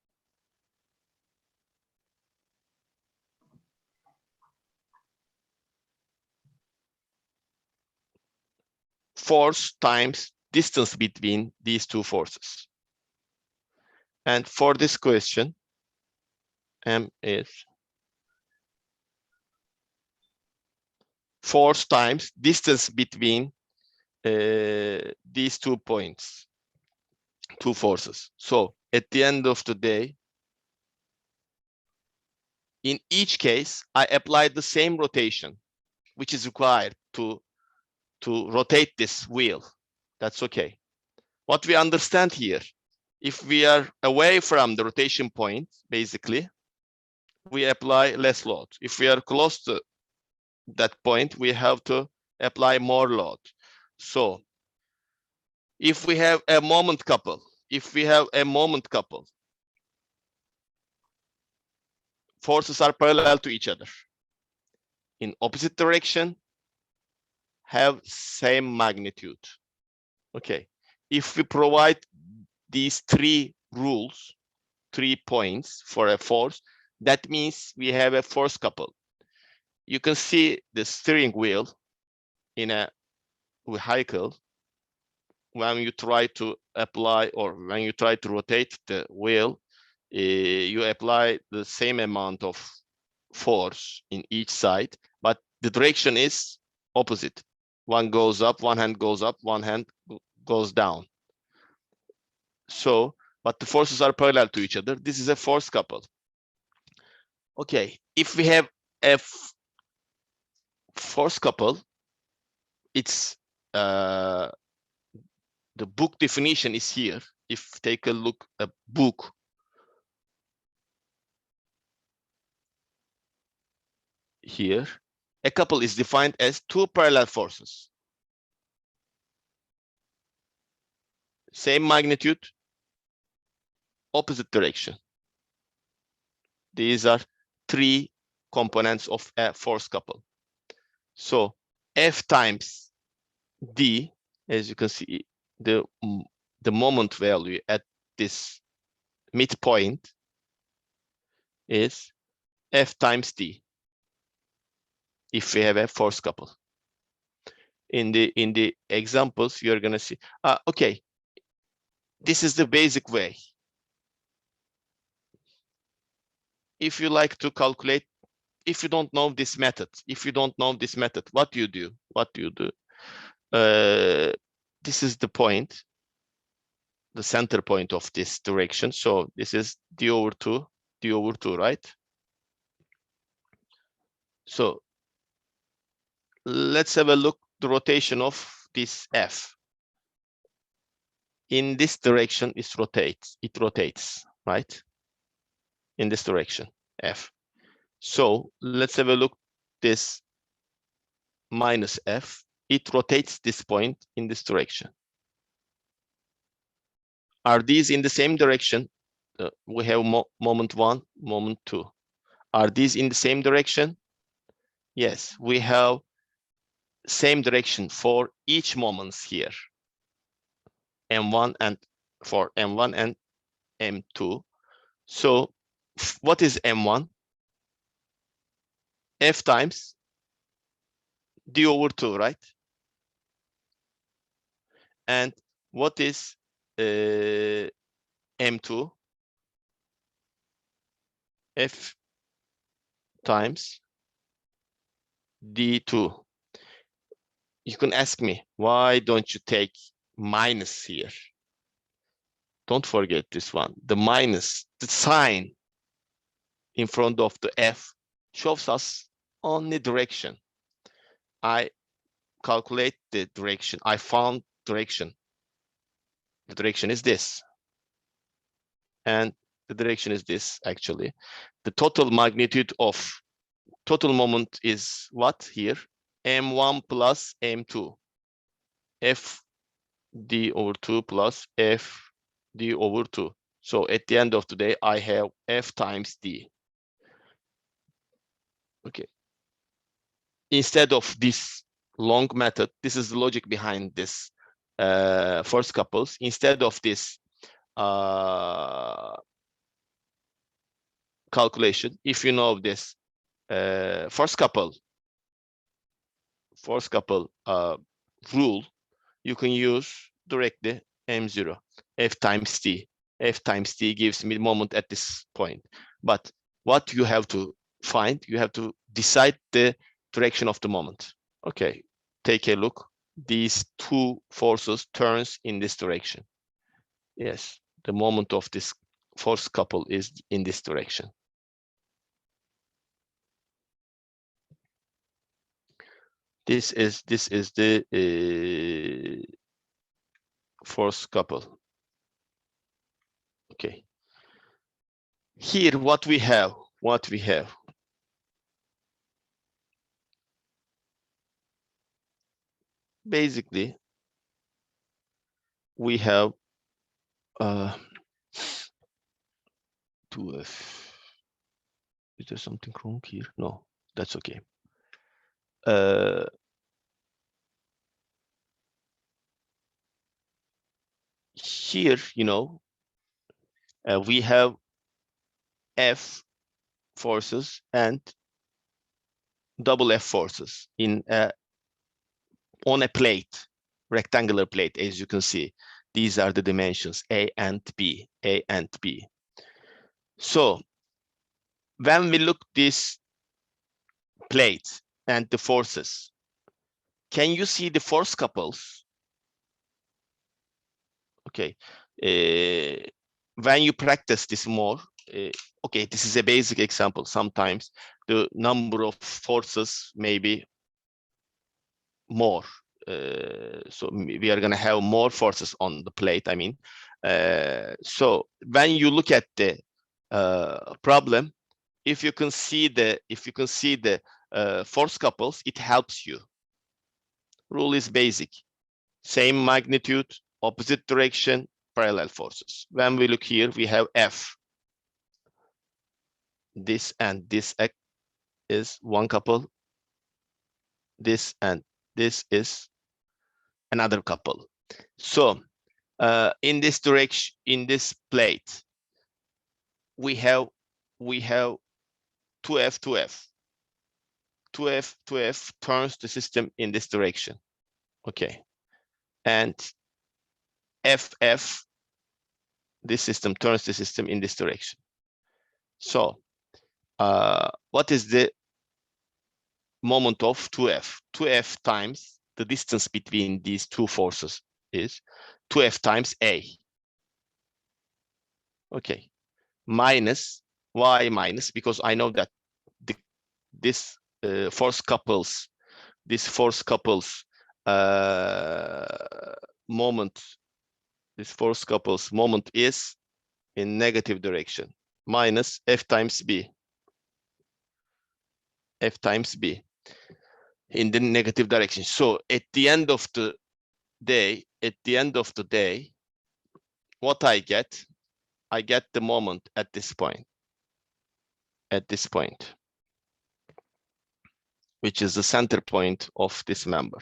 force times distance between these two forces. And for this question, M is force times distance between these 2 points, two forces. So at the end of the day, in each case, I applied the same rotation, which is required to rotate this wheel. That's okay. What we understand here, if we are away from the rotation point, basically, we apply less load. If we are close to that point, we have to apply more load. So if we have a moment couple, forces are parallel to each other in opposite direction, have same magnitude. Okay, if we provide these three rules, 3 points for a force, that means we have a force couple. You can see the steering wheel in a vehicle. When you try to apply, or when you try to rotate the wheel, you apply the same amount of force in each side, but the direction is opposite. One goes up, one hand goes up, one hand goes down. So, but the forces are parallel to each other. This is a force couple. Okay, if we have a force couple, it's the book definition is here. If take a look at book, here, A couple is defined as two parallel forces. Same magnitude, opposite direction. These are three components of a force couple. So F times D, as you can see, the moment value at this midpoint is F times D, if we have a force couple. In the examples, you're gonna see, okay, this is the basic way. If you like to calculate, if you don't know this method, what do you do? This is the point, the center point of this direction. So this is d over 2, right? So let's have a look the rotation of this F. In this direction, it rotates, right? In this direction, F. So let's have a look this minus F. It rotates this point in this direction. Are these in the same direction? We have moment 1, moment 2. Are these in the same direction? Yes, we have same direction for each moments here. M1 and for M1 and M2. So what is M1? F times D over 2, right? And what is M2? F times D2. You can ask me, why don't you take minus here? Don't forget this one. The minus, the sign in front of the F shows us only direction. I calculate the direction. I found direction. The direction is this. And the direction is this, actually. The total magnitude of total moment is what here? M1 plus M2. F D over 2 plus F D over 2. So at the end of the day, I have F times D. Okay. Instead of this long method, this is the logic behind this force couples. Instead of this calculation, if you know this force couple rule, you can use directly M0, F times T. F times T gives me the moment at this point. But what you have to find, you have to decide the direction of the moment. Okay, take a look. These two forces turns in this direction. Yes, the moment of this force couple is in this direction. This is the force couple. Okay. Here, what we have. Basically, we have 2F. Is there something wrong here? No, that's okay. Here, we have F forces and double F forces on a plate, rectangular plate, as you can see. These are the dimensions A and B. So when we look this plate and the forces, can you see the force couples? Okay. When you practice this more, okay, this is a basic example. Sometimes the number of forces may be more. So we are going to have more forces on the plate, I mean. So when you look at the problem, if you can see the force couples, it helps you. Rule is basic. Same magnitude, opposite direction, parallel forces. When we look here, we have F. This and this is one couple. This and this is another couple. So in this direction, in this plate, we have 2F, 2F. 2F, 2F turns the system in this direction. Okay. And FF, this system turns the system in this direction. So what is the moment of 2F? 2F times the distance between these two forces is 2F times A. Okay. Minus, why minus? Because I know that this force couples moment, this force couples moment is in negative direction, minus F times B. F times B in the negative direction. So at the end of the day, what I get the moment at this point, which is the center point of this member.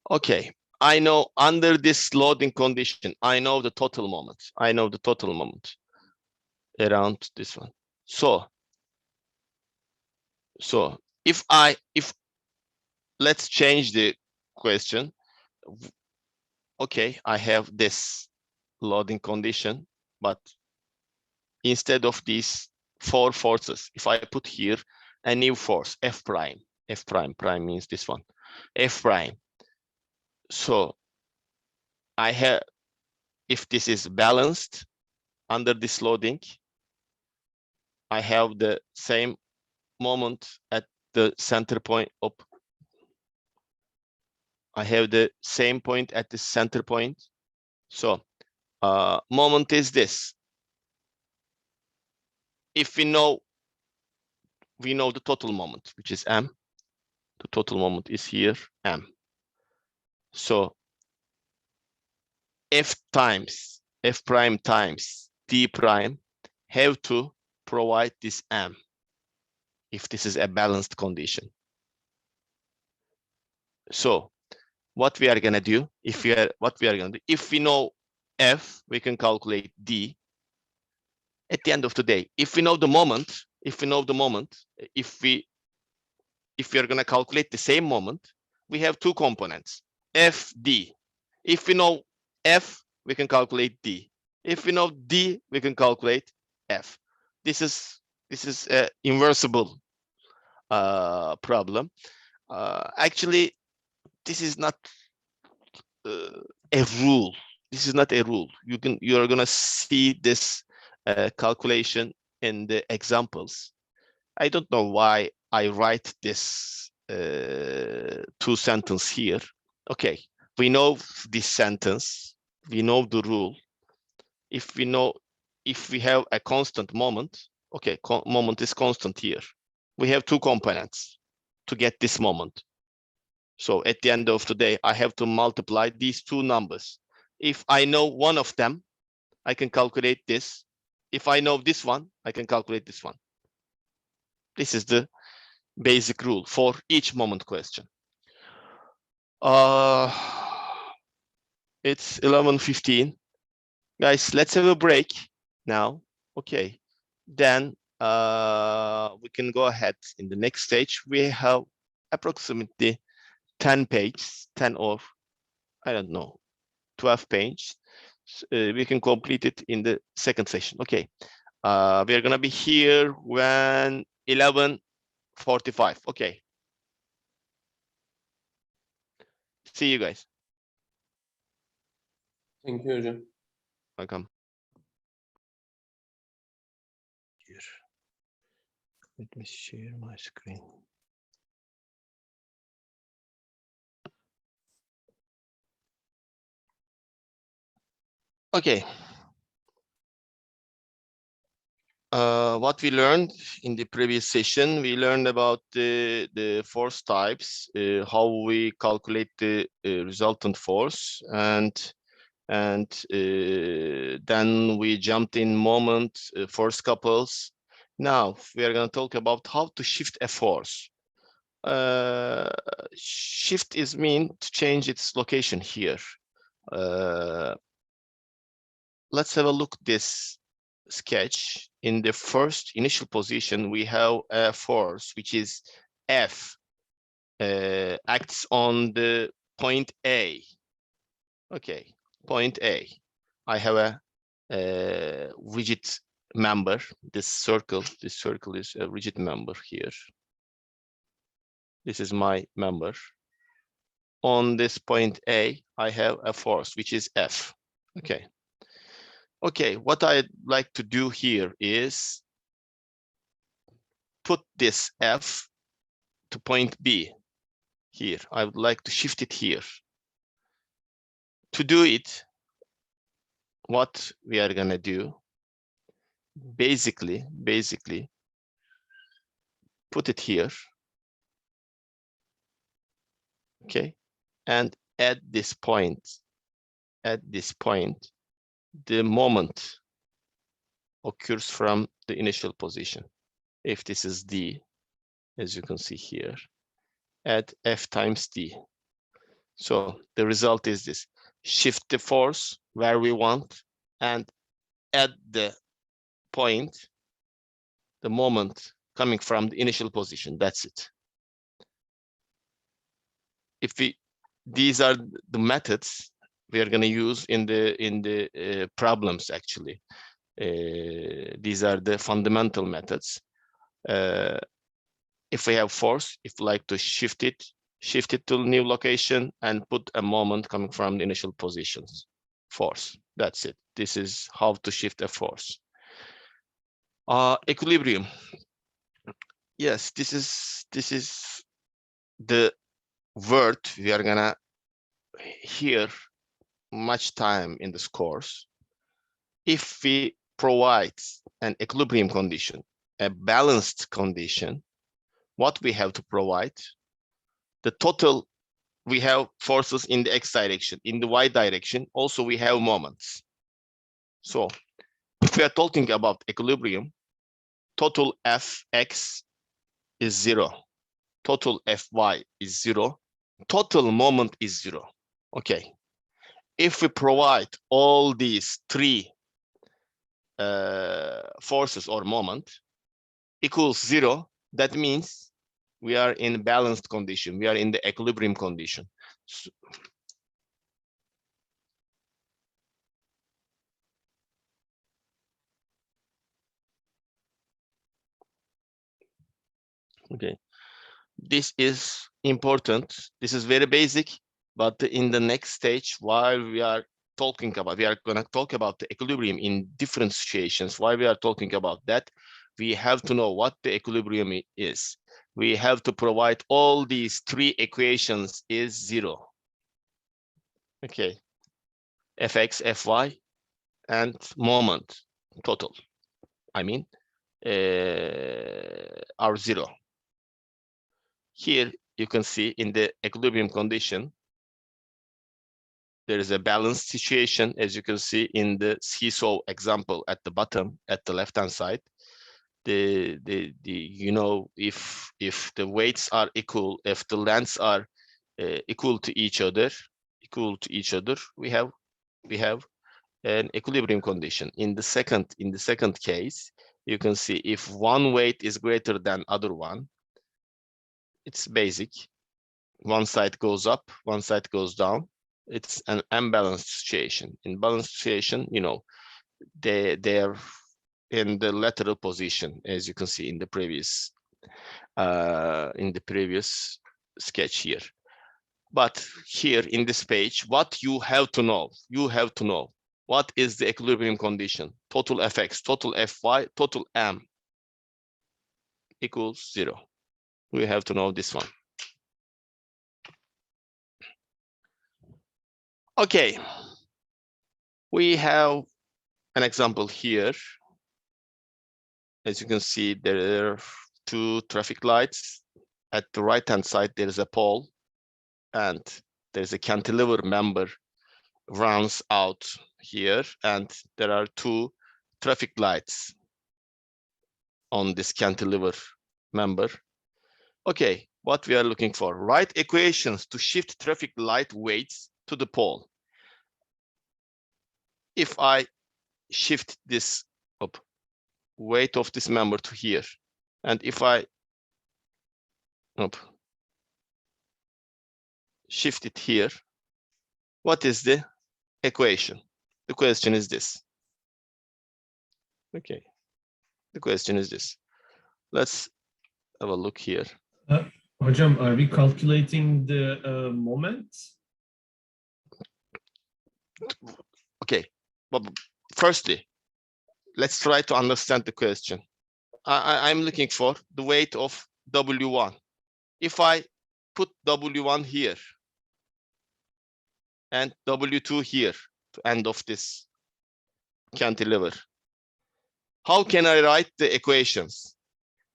Okay, I know under this loading condition, I know the total moment. Around this one. So if let's change the question. Okay, I have this loading condition, but instead of these 4 forces, if I put here a new force, F prime means this one, F prime. So I have, if this is balanced under this loading, I have the same moment at the center point of, I have the same point at the center point. So moment is this. If we know the total moment, which is M. The total moment is here, M. So F prime times D prime have to provide this M if this is a balanced condition. So what we are gonna do, if we know F, we can calculate D. At the end of the day, if we know the moment, if we are gonna calculate the same moment, we have 2 components, F, D. If we know F, we can calculate D. If we know D, we can calculate F. This is an inversible problem. Actually, this is not a rule. This is not a rule. You are gonna see this calculation in the examples. I don't know why I write this 2 sentence here. Okay, we know this sentence. We know the rule. If we have a constant moment, okay, moment is constant here. We have 2 components to get this moment. So at the end of the day, I have to multiply these 2 numbers. If I know one of them, I can calculate this. If I know this one, I can calculate this one. This is the basic rule for each moment question. It's 11:15. Guys, let's have a break now. Okay, then we can go ahead in the next stage. We have approximately 10 pages, 10 or I don't know, 12 pages. We can complete it in the second session. Okay, we are gonna be here when 11:45. Okay, see you guys. Thank you hocam. Welcome. Here. Let me share my screen. Okay. What we learned in the previous session, we learned about the force types, how we calculate the resultant force, and then we jumped in moment, force couples. Now we are going to talk about how to shift a force. Shift is mean to change its location here. Let's have a look this sketch. In the first initial position, we have a force which is F, acts on the point A. Okay, point A. I have a rigid member. This circle is a rigid member here. This is my member. On this point A, I have a force which is F. Okay. Okay, what I'd like to do here is put this F to point B here. I would like to shift it here. To do it, what we are gonna do, basically, put it here, okay? And at this point, the moment occurs from the initial position. If this is D, as you can see here, at F times D. So the result is this: shift the force where we want, and at the point, the moment coming from the initial position. That's it. If these are the methods we are going to use in the problems. Actually, these are the fundamental methods. If we have force, if we like to shift it to a new location and put a moment coming from the initial positions. Force. That's it. This is how to shift a force. Equilibrium. Yes, this is the word we are gonna hear much time in this course. If we provide an equilibrium condition, a balanced condition, what we have to provide? The total, we have forces in the x direction, in the y direction, also we have moments. So if we are talking about equilibrium, total Fx is 0, total Fy is 0, total moment is 0. Okay. If we provide all these three forces or moment equals 0, that means we are in balanced condition. We are in the equilibrium condition. So, okay, this is important. This is very basic, but in the next stage, while we are talking about, we are going to talk about the equilibrium in different situations. While we are talking about that, we have to know what the equilibrium is. We have to provide all these three equations is 0. Okay, Fx, Fy, and moment total. I mean, are 0. Here you can see in the equilibrium condition, there is a balanced situation, as you can see in the seesaw example at the bottom, at the left-hand side. You know, if the weights are equal, if the lengths are equal to each other, we have an equilibrium condition. In the second case, you can see if one weight is greater than other one, it's basic. One side goes up, one side goes down. It's an unbalanced situation. In balanced situation, you know, they're in the lateral position, as you can see in the previous sketch here. But here in this page, what you have to know, what is the equilibrium condition? Total Fx, total Fy, total M equals 0. We have to know this one. Okay, we have an example here. As you can see, there are two traffic lights. At the right-hand side, there is a pole, and there's a cantilever member runs out here, and there are two traffic lights on this cantilever member. Okay, what we are looking for, write equations to shift traffic light weights to the pole. If I shift this weight of this member to here, and if I shift it here, what is the equation? The question is this. Okay, the question is this. Let's have a look here. Hocam, are we calculating the moment? Okay, but firstly, let's try to understand the question. I'm looking for the weight of W1. If I put W1 here and W2 here to end of this cantilever, how can I write the equations?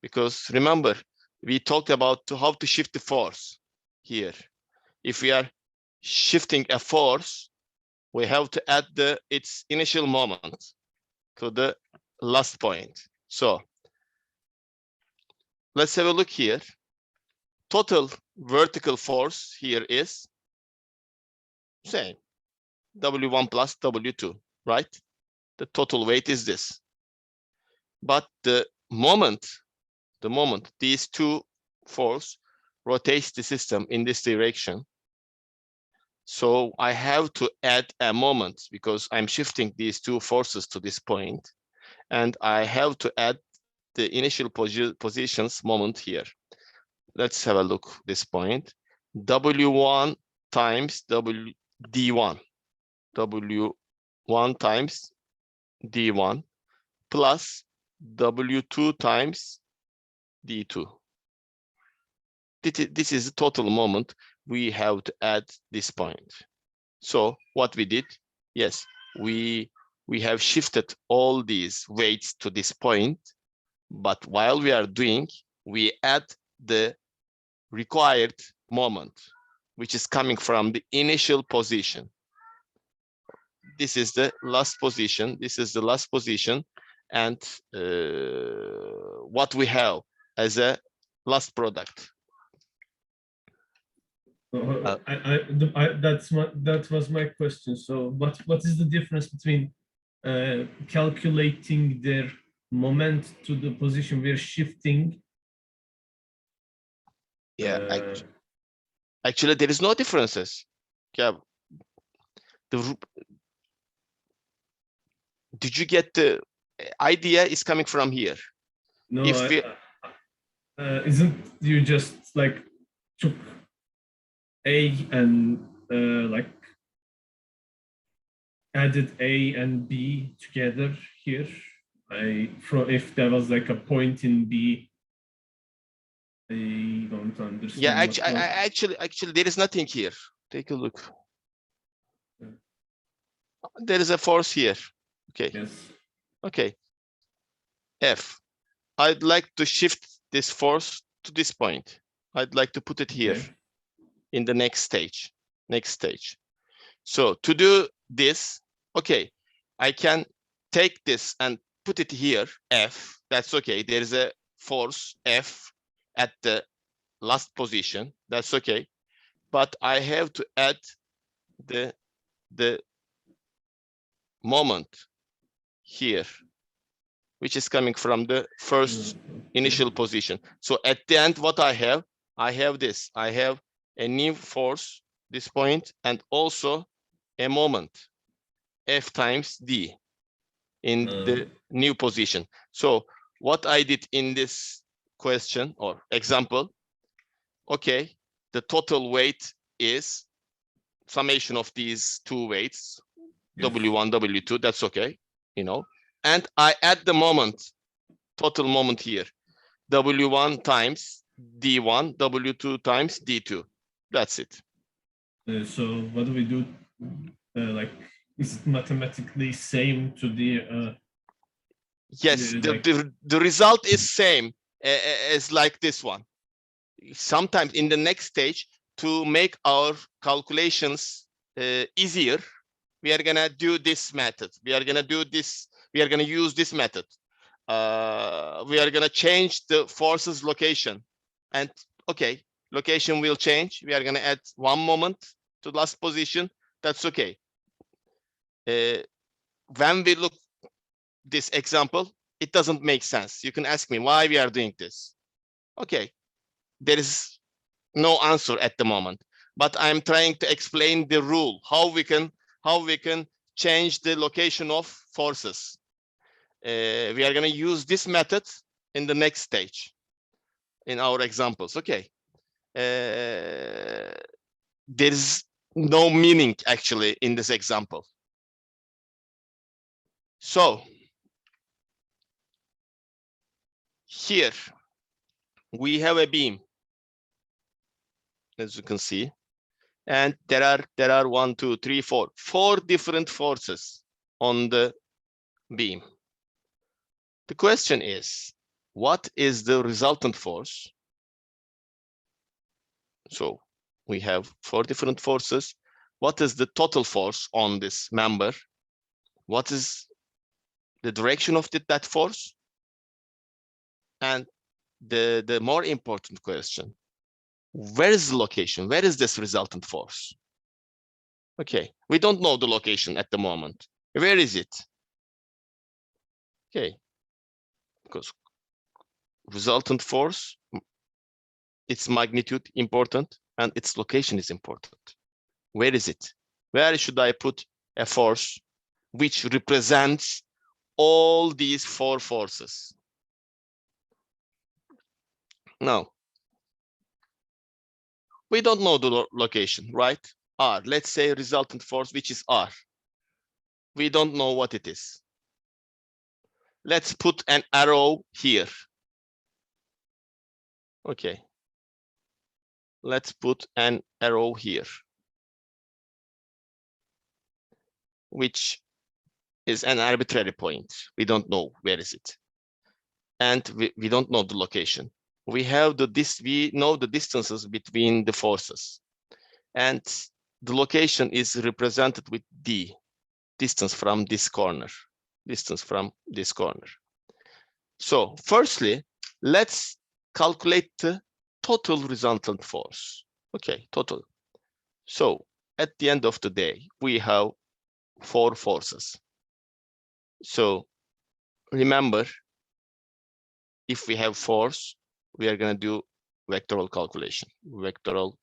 Because remember, we talked about how to shift the force here. If we are shifting a force, we have to add its initial moment to the last point. So let's have a look here. Total vertical force here is same, W1 plus W2, right? The total weight is this. But the moment these two force rotates the system in this direction, so I have to add a moment because I'm shifting these two forces to this point, and I have to add the initial positions moment here. Let's have a look this point. W1 times D1. W1 times D1 plus W2 times D2. This is the total moment. We have to add this point. So what we did, yes, we have shifted all these weights to this point, but while we are doing, we add the required moment, which is coming from the initial position. This is the last position. This is the last position, and what we have as a last product. That was my question. So what is the difference between calculating their moment to the position we're shifting? Yeah, actually there is no differences. Yeah. Did you get the idea is coming from here? No, If isn't you just like took A and like added A and B together here? If there was like a point in B, I don't understand. Yeah, actually, there is nothing here. Take a look. There is a force here. Okay. Yes. Okay. F. I'd like to shift this force to this point. I'd like to put it here in the next stage. So to do this, okay, I can take this and put it here, F. That's okay. There is a force F at the last position. That's okay. But I have to add the moment here, which is coming from the first initial position. So at the end, what I have this. I have a new force, this point, and also a moment, F times D, in the new position. So what I did in this question or example, okay, the total weight is summation of these two weights, yes. W1, W2, that's okay, and I add the moment, total moment here, W1 times D1, W2 times D2. That's it. So what do we do? Like, is it mathematically same to the Yes, Like- the result is same as like this one. Sometimes in the next stage, to make our calculations easier, we are gonna do this method. We are gonna do this. We are gonna use this method. We are gonna change the forces location, and okay, location will change. We are gonna add one moment to last position. That's okay. When we look this example, it doesn't make sense. You can ask me why we are doing this. Okay, there is no answer at the moment, but I'm trying to explain the rule, how we can change the location of forces. We are going to use this method in the next stage in our examples. Okay, there is no meaning actually in this example. So here we have a beam, as you can see, and there are 1, 2, 3, 4 different forces on the beam. The question is, what is the resultant force? So we have 4 different forces. What is the total force on this member? What is the direction of that force? And the more important question, where is the location? Where is this resultant force? Okay, we don't know the location at the moment. Where is it? Okay, because resultant force, its magnitude important, and its location is important. Where is it? Where should I put a force which represents all these 4 forces? Now, we don't know the location, right? R, let's say resultant force, which is R. We don't know what it is. Let's put an arrow here. Okay. Let's put an arrow here, which is an arbitrary point. We don't know where is it. And we don't know the location. We know the distances between the forces. And the location is represented with D, distance from this corner, So firstly, let's calculate the total resultant force. Okay, total. So at the end of the day, we have 4 forces. So remember, if we have force, we are going to do vectoral calculation, vectoral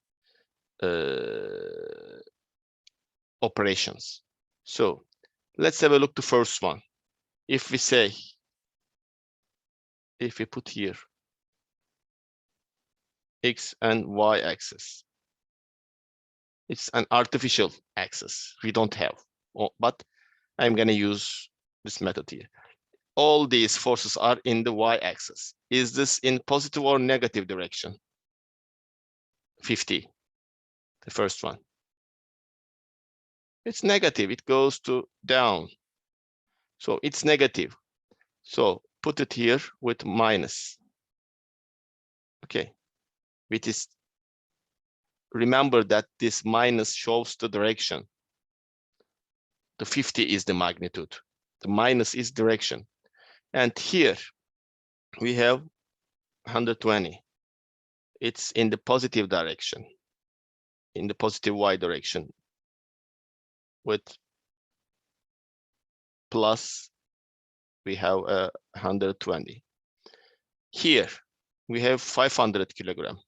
operations. So let's have a look at the first one. If we put here X and Y axis, it's an artificial axis we don't have, but I'm going to use this method here. All these forces are in the Y axis. Is this in positive or negative direction? 50, the first one. It's negative, it goes to down. So it's negative. So put it here with minus. Okay, which is, remember that this minus shows the direction. The 50 is the magnitude. The minus is direction. And here we have 120. It's in the positive direction, in the positive Y direction, with plus we have 120. Here we have 500 kilogram.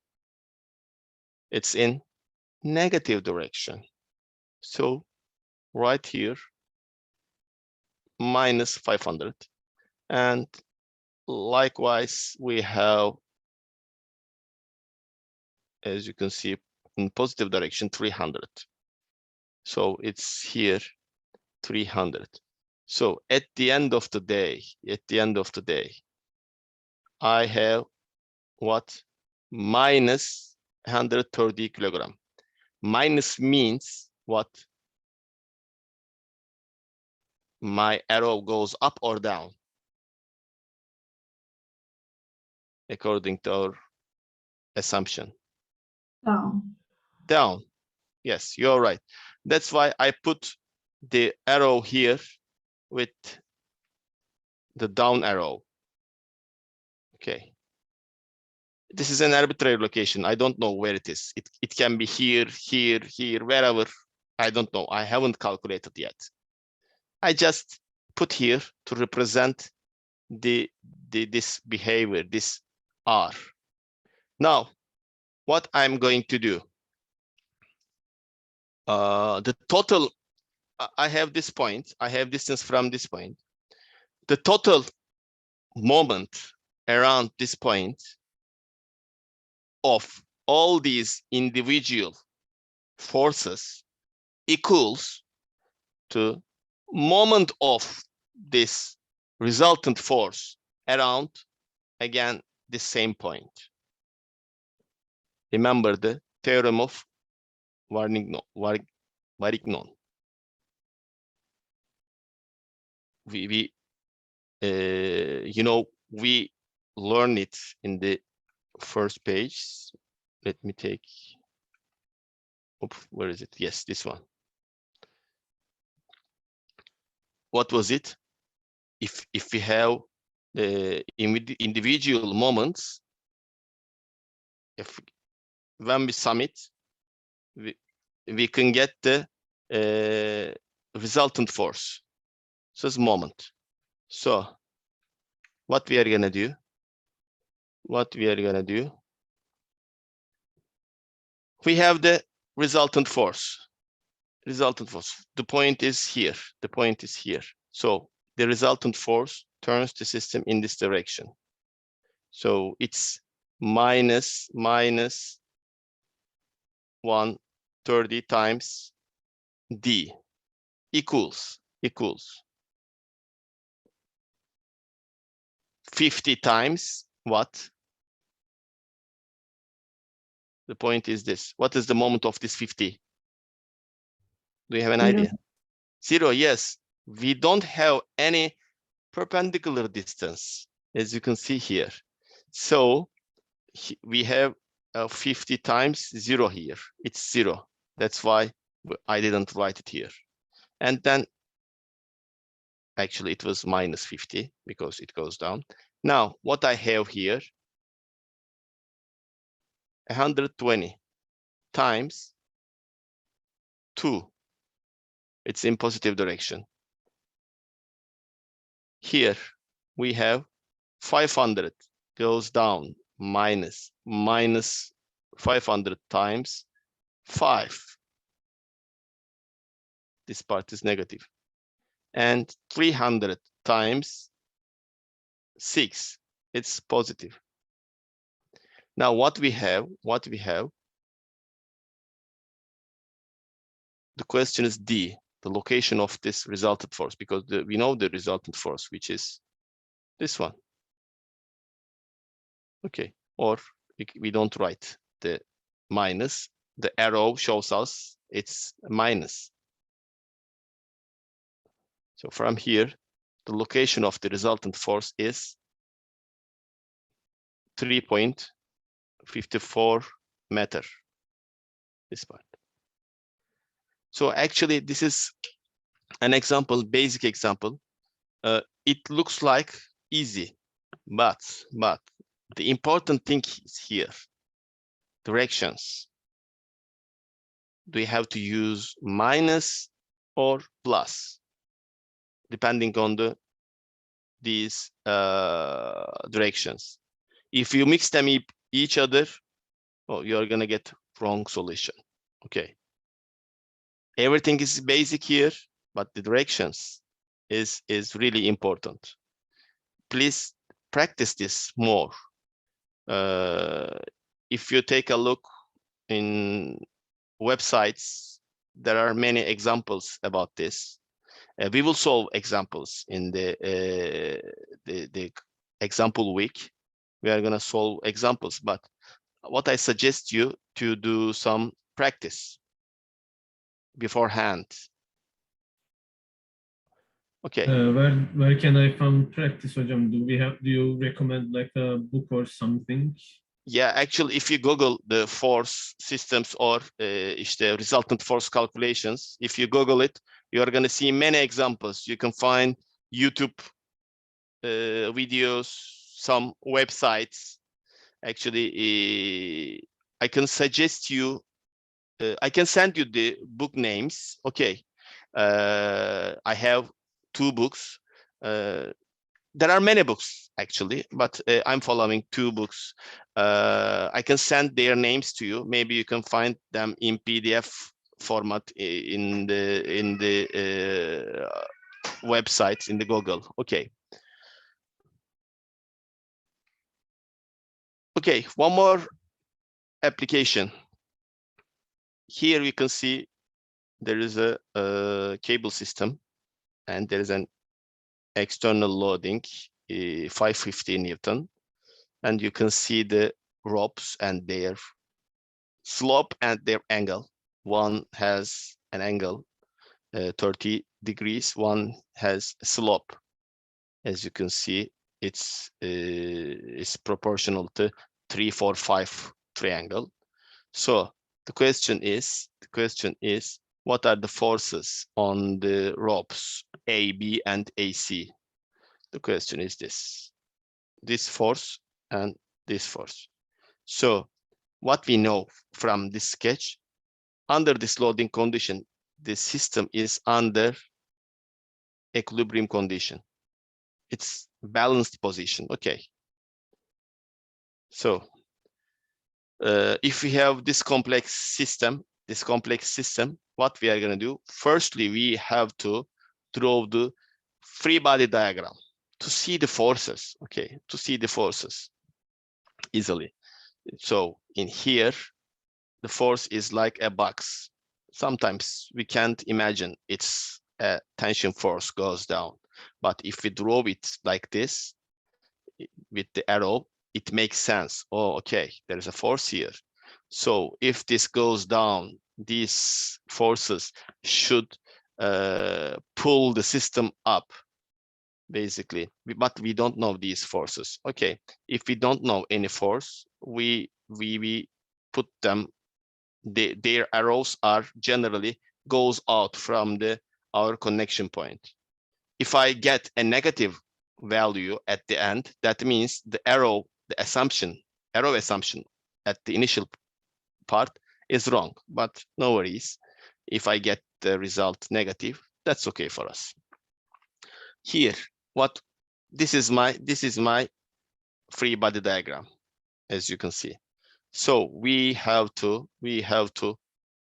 It's in negative direction. So right here, minus 500. And likewise, we have, as you can see, in positive direction, 300. So it's here, 300. So at the end of the day, I have what? Minus 130 kilogram. Minus means what? My arrow goes up or down? according to our assumption? Down. Down. Yes, you're right. That's why I put the arrow here with the down arrow. Okay. This is an arbitrary location. I don't know where it is. It can be here, here, here, wherever. I don't know. I haven't calculated yet. I just put here to represent this behavior, this R. Now, what I'm going to do, the total, I have this point, I have distance from this point. The total moment around this point of all these individual forces equals to moment of this resultant force around, again, the same point. Remember the theorem of Varignon. We we learn it in the first page. Let me take, where is it? Yes, this one. What was it? If we have individual moments, when we sum it, we can get the resultant force. So it's moment. So what we are gonna do? We have the resultant force. The point is here. So the resultant force turns the system in this direction. So it's minus 130 times D equals 50 times what? The point is this. What is the moment of this 50? Do you have an idea? 0, yes. We don't have any perpendicular distance, as you can see here. So we have 50 times 0 here. It's 0. That's why I didn't write it here. And then actually it was minus 50 because it goes down. Now what I have here, 120 times 2. It's in positive direction. Here we have 500 goes down, minus 500 times 5. This part is negative. And 300 times 6, it's positive. Now what we have, the question is D, the location of this resultant force, because we know the resultant force, which is this one. Okay, or we don't write the minus. The arrow shows us it's minus. So from here, the location of the resultant force is 3.54 meter, this part. So actually, this is an example, basic example. It looks like easy, but the important thing is here, directions. Do you have to use minus or plus, depending on these directions. If you mix them each other, you're gonna get wrong solution. Okay. Everything is basic here, but the directions is really important. Please practice this more. If you take a look in websites, there are many examples about this. We will solve examples in the example week. We are gonna solve examples, but what I suggest you to do some practice beforehand. Okay. Where can I find practice, hocam? Do you recommend like a book or something? Yeah, actually, if you Google the force systems or işte resultant force calculations, if you Google it, you are going to see many examples. You can find YouTube videos, some websites. Actually, I can suggest you, I can send you the book names. Okay. I have 2 books. There are many books actually, but I'm following 2 books. I can send their names to you. Maybe you can find them in PDF format in the websites in the Google. Okay. Okay, one more application. Here we can see there is a cable system and there is an external loading 550 Newton, and you can see the ropes and their slope and their angle. One has an angle 30 degrees, one has a slope. As you can see, it's proportional to 3, 4, 5 triangle. So the question is, what are the forces on the ropes AB and AC? The question is this force and this force. So what we know from this sketch, under this loading condition, the system is under equilibrium condition. It's balanced position. Okay. So if we have this complex system, what we are going to do? Firstly, we have to draw the free body diagram to see the forces. Okay, to see the forces easily. So in here, the force is like a box. Sometimes we can't imagine it's a tension force goes down, but if we draw it like this with the arrow, it makes sense. Oh, okay, there is a force here. So if this goes down, these forces should pull the system up, basically. But we don't know these forces. Okay, if we don't know any force, we put them. Their arrows are generally goes out from our connection point. If I get a negative value at the end, that means the arrow assumption at the initial part is wrong, but no worries. If I get the result negative, that's okay for us. Here, this is my free body diagram, as you can see. So we have to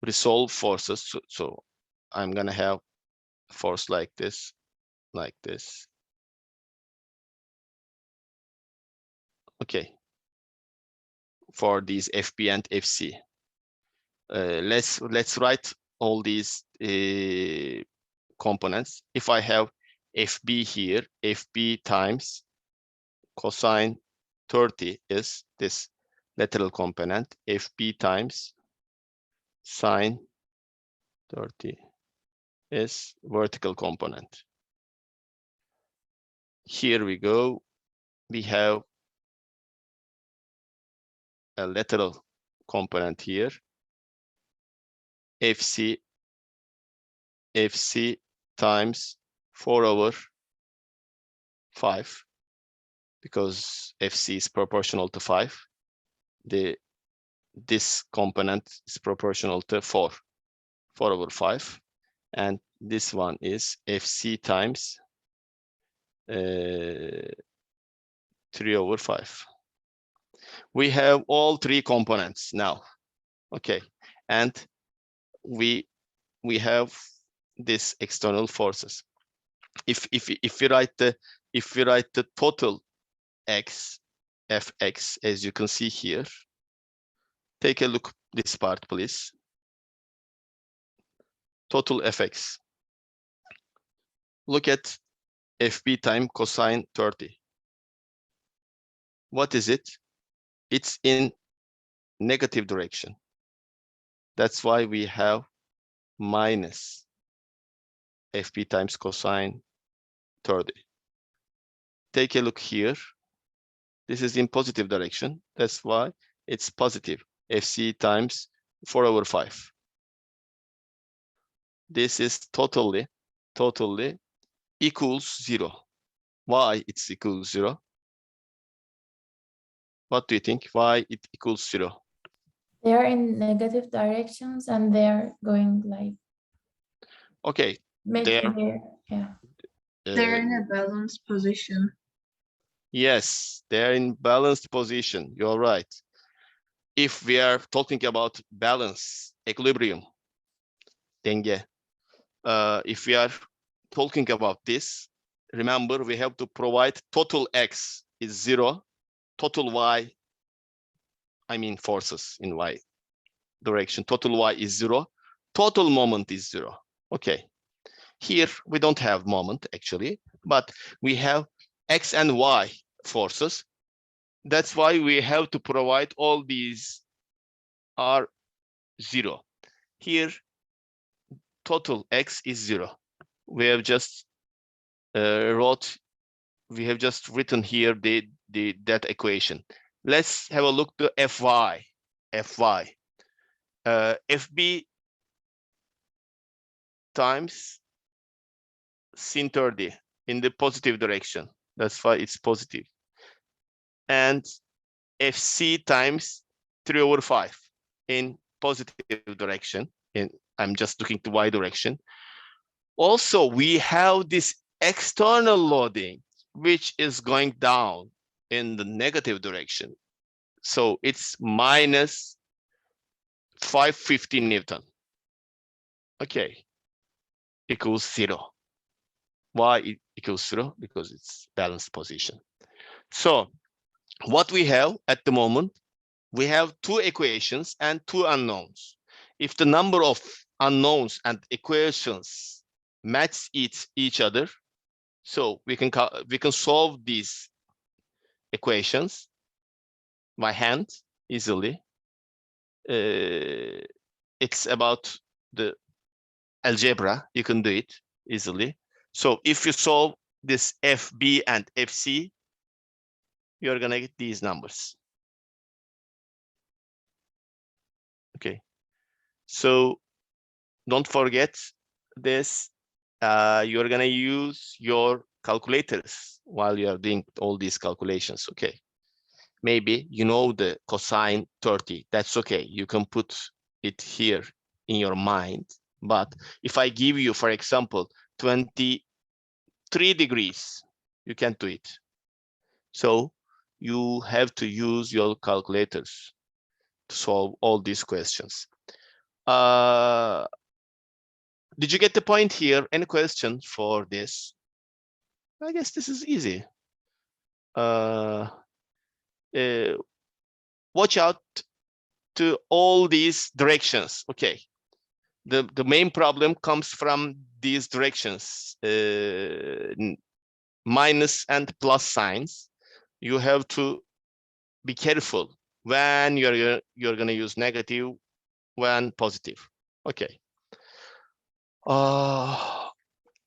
resolve forces. So I'm gonna have force like this. Okay, for these FB and FC. Let's write all these components. If I have FB here, FB times cosine 30 is this lateral component. FB times sine 30 is vertical component. Here we go. We have a lateral component here. FC times 4/5, because FC is proportional to 5. This component is proportional to 4/5, and this one is FC times 3/5. We have all 3 components now. Okay, and we have this external forces. If we write the total x, fx, as you can see here, take a look this part, please. Total fx. Look at fb time cosine 30. What is it? It's in negative direction. That's why we have minus fb times cosine 30. Take a look here. This is in positive direction. That's why it's positive. FC times 4/5. This is totally equals 0. Why it's equals 0? What do you think? Why it equals 0? They are in negative directions and they're going like Okay, making their, yeah. They're in a balanced position. yes, they're in balanced position. You're right. If we are talking about balance, equilibrium, denge, if we are talking about this, remember we have to provide total x is 0, total y, I mean forces in y direction, total y is 0, total moment is 0. Okay, here we don't have moment actually, but we have x and y forces. That's why we have to provide all these are 0. Here total x is 0. We have just written here that equation. Let's have a look to fy. Fb times sin 30 in the positive direction. That's why it's positive. And fc times 3/5 in positive direction. I'm just looking to y direction. Also, we have this external loading, which is going down in the negative direction. So it's minus 550 Newton. Okay, equals 0. Why it equals 0? Because it's balanced position. So what we have at the moment, we have 2 equations and 2 unknowns. If the number of unknowns and equations match each other, so we can solve these equations by hand easily. It's about the algebra, you can do it easily. So if you solve this FB and FC, you're gonna get these numbers. Okay, so don't forget this. You're gonna use your calculators while you are doing all these calculations. Okay, maybe you know the cosine 30. That's okay. You can put it here in your mind. But if I give you, for example, 23 degrees, you can't do it. So you have to use your calculators to solve all these questions. Did you get the point here? Any questions for this? I guess this is easy. Watch out to all these directions. Okay, the main problem comes from these directions, minus and plus signs. You have to be careful when you're gonna use negative, when positive. Okay.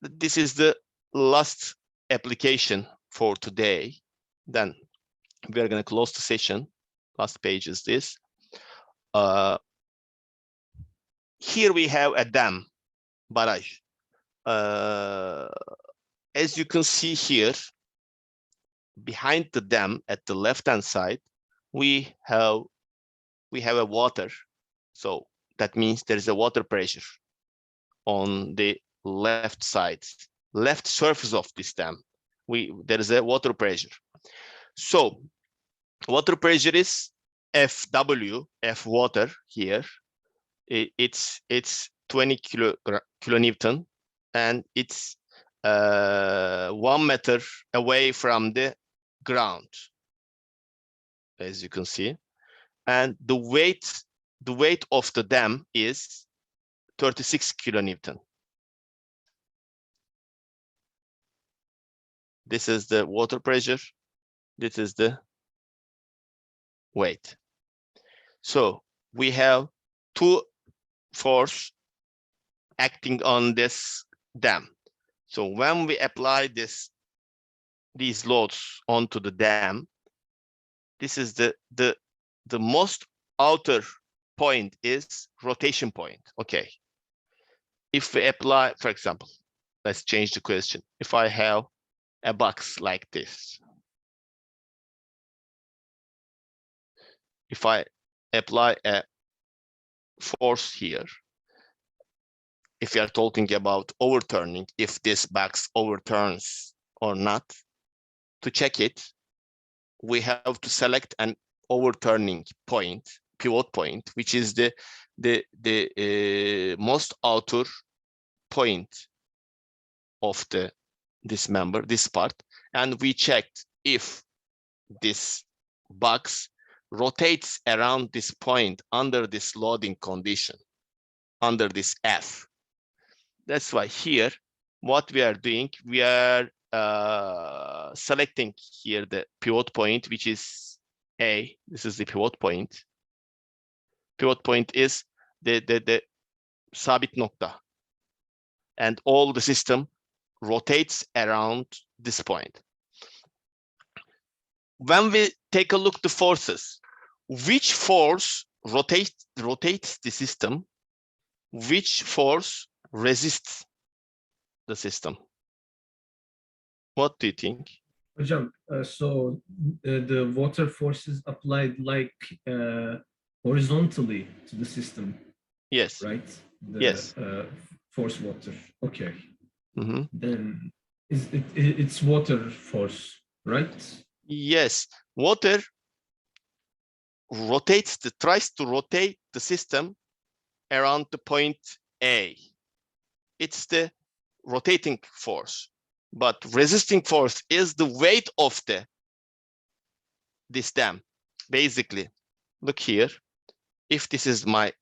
This is the last application for today. Then we are gonna close the session. Last page is this. Here we have a dam, barrage. As you can see here, behind the dam at the left-hand side, we have a water. So that means there is a water pressure on the left side, left surface of this dam. There is a water pressure. So water pressure is FW, F water here. It's 20 kilonewton, and it's 1 meter away from the ground, as you can see. And the weight of the dam is 36 kilonewton. This is the water pressure. This is the weight. So we have 2 force acting on this dam. So when we apply these loads onto the dam, this is the most outer point is rotation point. Okay. If we apply, for example, let's change the question. If I have a box like this, if I apply a force here, if you are talking about overturning, if this box overturns or not, to check it, we have to select an overturning point, pivot point, which is the most outer point of this member, this part, and we checked if this box rotates around this point under this loading condition, under this F. That's why here, what we are doing, we are selecting here the pivot point, which is A. This is the pivot point. Pivot point is the sabit nokta. And all the system rotates around this point. When we take a look at the forces, which force rotates the system? Which force resists the system? What do you think? Hocam, so the water force is applied like horizontally to the system, Yes. right? Yes. Force water. Okay. Mm-hmm. Then it's water force, right? Yes. Water tries to rotate the system around the point A. It's the rotating force. But resisting force is the weight of this dam. Basically, look here. If this is my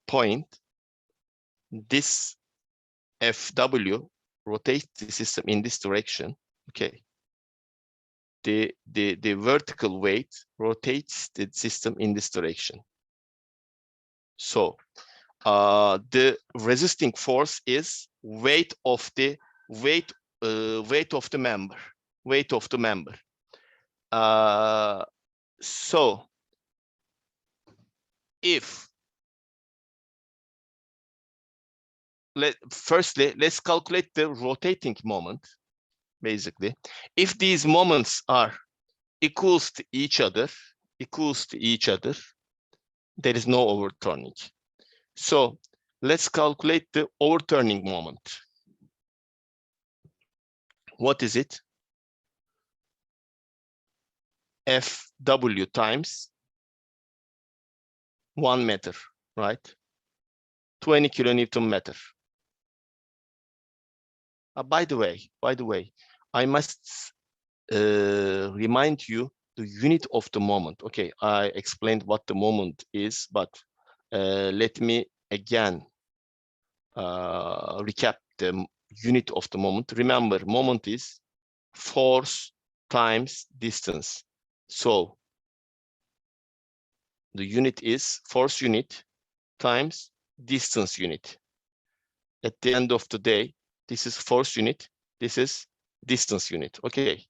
point, this FW rotates the system in this direction. Okay. The vertical weight rotates the system in this direction. So the resisting force is weight of the member. Weight of the member. So if firstly, let's calculate the rotating moment. Basically, if these moments are equals to each other, there is no overturning. So let's calculate the overturning moment. What is it? FW times 1 meter, right? 20 kilonewton meter. By the way, I must remind you the unit of the moment. Okay, I explained what the moment is, but let me again recap the unit of the moment. Remember, moment is force times distance. So the unit is force unit times distance unit. At the end of the day, this is force unit, this is distance unit. Okay.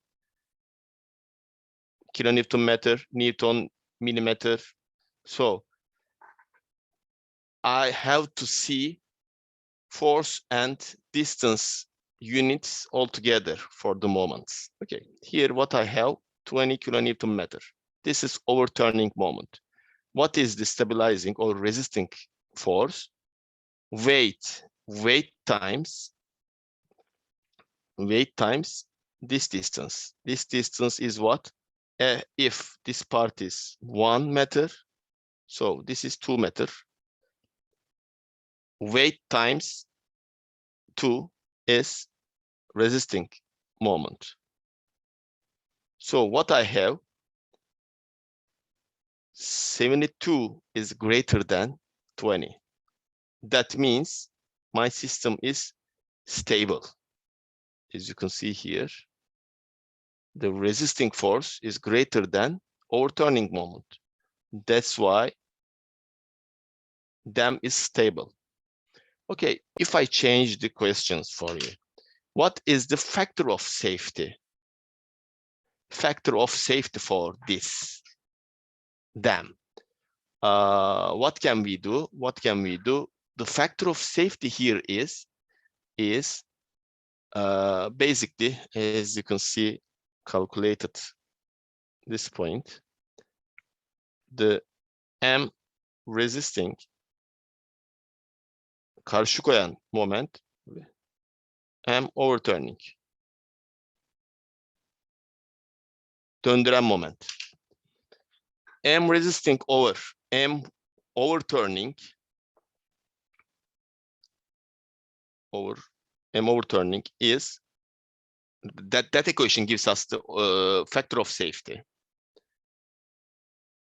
Kilonewton meter, Newton, millimeter. So I have to see force and distance units altogether for the moments. Okay, here what I have, 20 kilonewton meter. This is overturning moment. What is the stabilizing or resisting force? Weight times this distance. This distance is what? If this part is 1 meter, so this is 2 meter. Weight times 2 is resisting moment. So what I have, 72 is greater than 20. That means my system is stable. As you can see here, the resisting force is greater than overturning moment. That's why dam is stable. Okay, if I change the questions for you, what is the factor of safety? Factor of safety for this dam. What can we do? What can we do? The factor of safety here is basically, as you can see, calculated this point, the M resisting karşı koyan moment, M overturning döndüren moment, M resisting over M overturning M overturning is that equation gives us the factor of safety.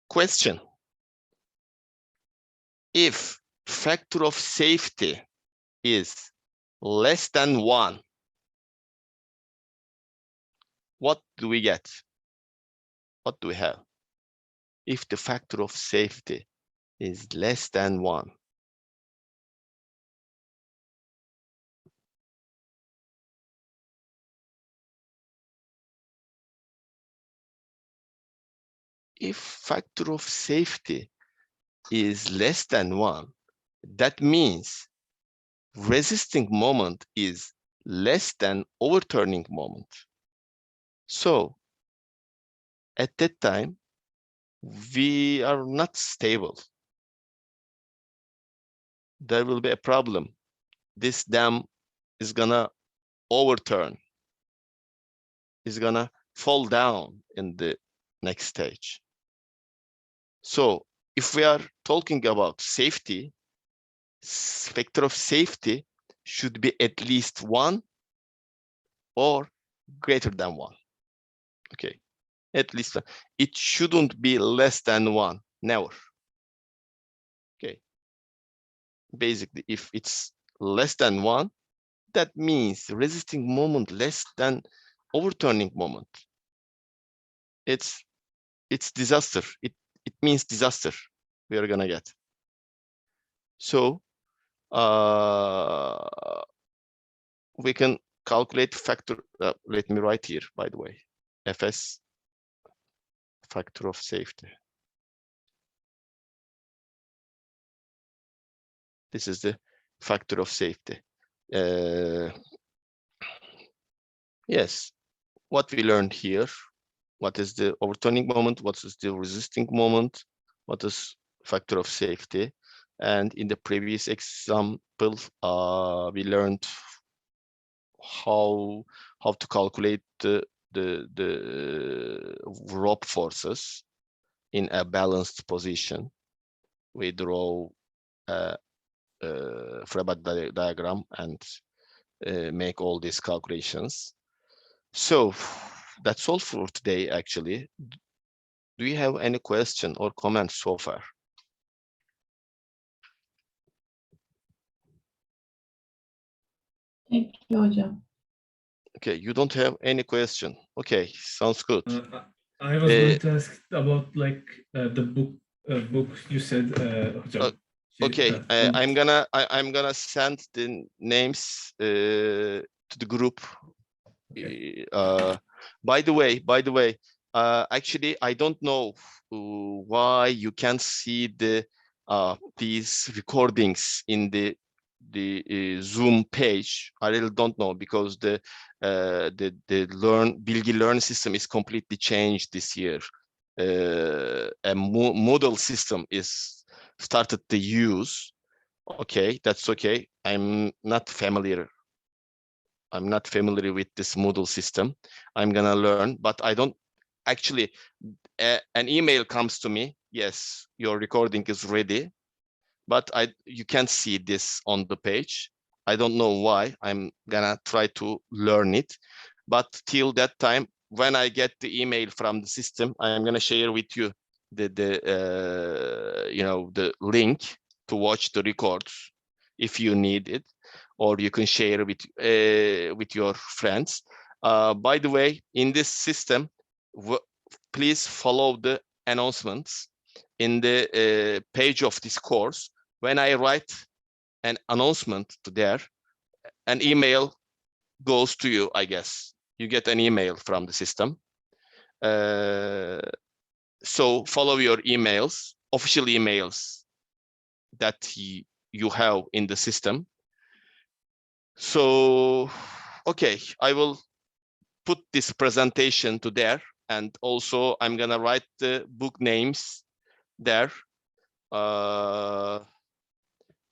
Question: if factor of safety is less than 1, what do we get? What do we have? If the factor of safety is less than 1, if factor of safety is less than 1, that means resisting moment is less than overturning moment. So at that time, we are not stable. There will be a problem. This dam is gonna overturn, is gonna fall down in the next stage. So if we are talking about safety, factor of safety should be at least 1 or greater than 1. Okay, at least it shouldn't be less than 1, never. Okay, basically if it's less than 1, that means resisting moment less than overturning moment. It's disaster. It means disaster we are gonna get. So we can calculate factor. Let me write here, by the way, FS factor of safety. This is the factor of safety. Yes, what we learned here, what is the overturning moment, what is the resisting moment, what is factor of safety. And in the previous example, we learned how to calculate the rope forces in a balanced position. We draw a Freiberg diagram and make all these calculations. So that's all for today, actually. Do you have any question or comment so far? Thank you, hocam. Okay, you don't have any question. Okay, sounds good. I was going to ask about like the book you said, hocam. Okay, I'm gonna send the names to the group. Okay. By the way, actually, I don't know why you can't see these recordings in the Zoom page. I really don't know, because the Bilgi Learn system is completely changed this year. A model system is started to use. Okay, that's okay. I'm not familiar with this Moodle system. I'm gonna learn, but I don't actually. An email comes to me. Yes, your recording is ready, but you can't see this on the page. I don't know why. I'm gonna try to learn it, but till that time, when I get the email from the system, I'm gonna share with you the link to watch the records if you need it, or you can share with your friends. By the way, in this system, please follow the announcements in the page of this course. When I write an announcement to there, an email goes to you, I guess. You get an email from the system. So follow your emails, official emails that you have in the system. So, okay, I will put this presentation to there, and also I'm gonna write the book names there.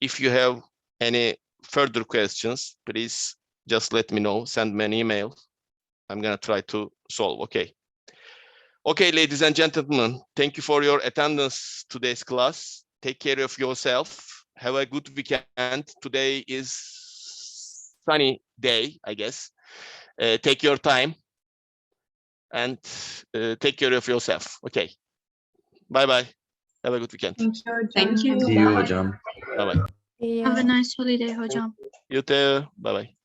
If you have any further questions, please just let me know, send me an email. I'm gonna try to solve, okay. Okay, ladies and gentlemen, thank you for your attendance today's class. Take care of yourself. Have a good weekend. Today is sunny day, I guess. Take your time and take care of yourself. Okay. Bye-bye. Have a good weekend. Thank you, hocam. Thank you. See you hocam. Bye-bye. See Have a you. nice holiday, hocam. You too. Bye-bye.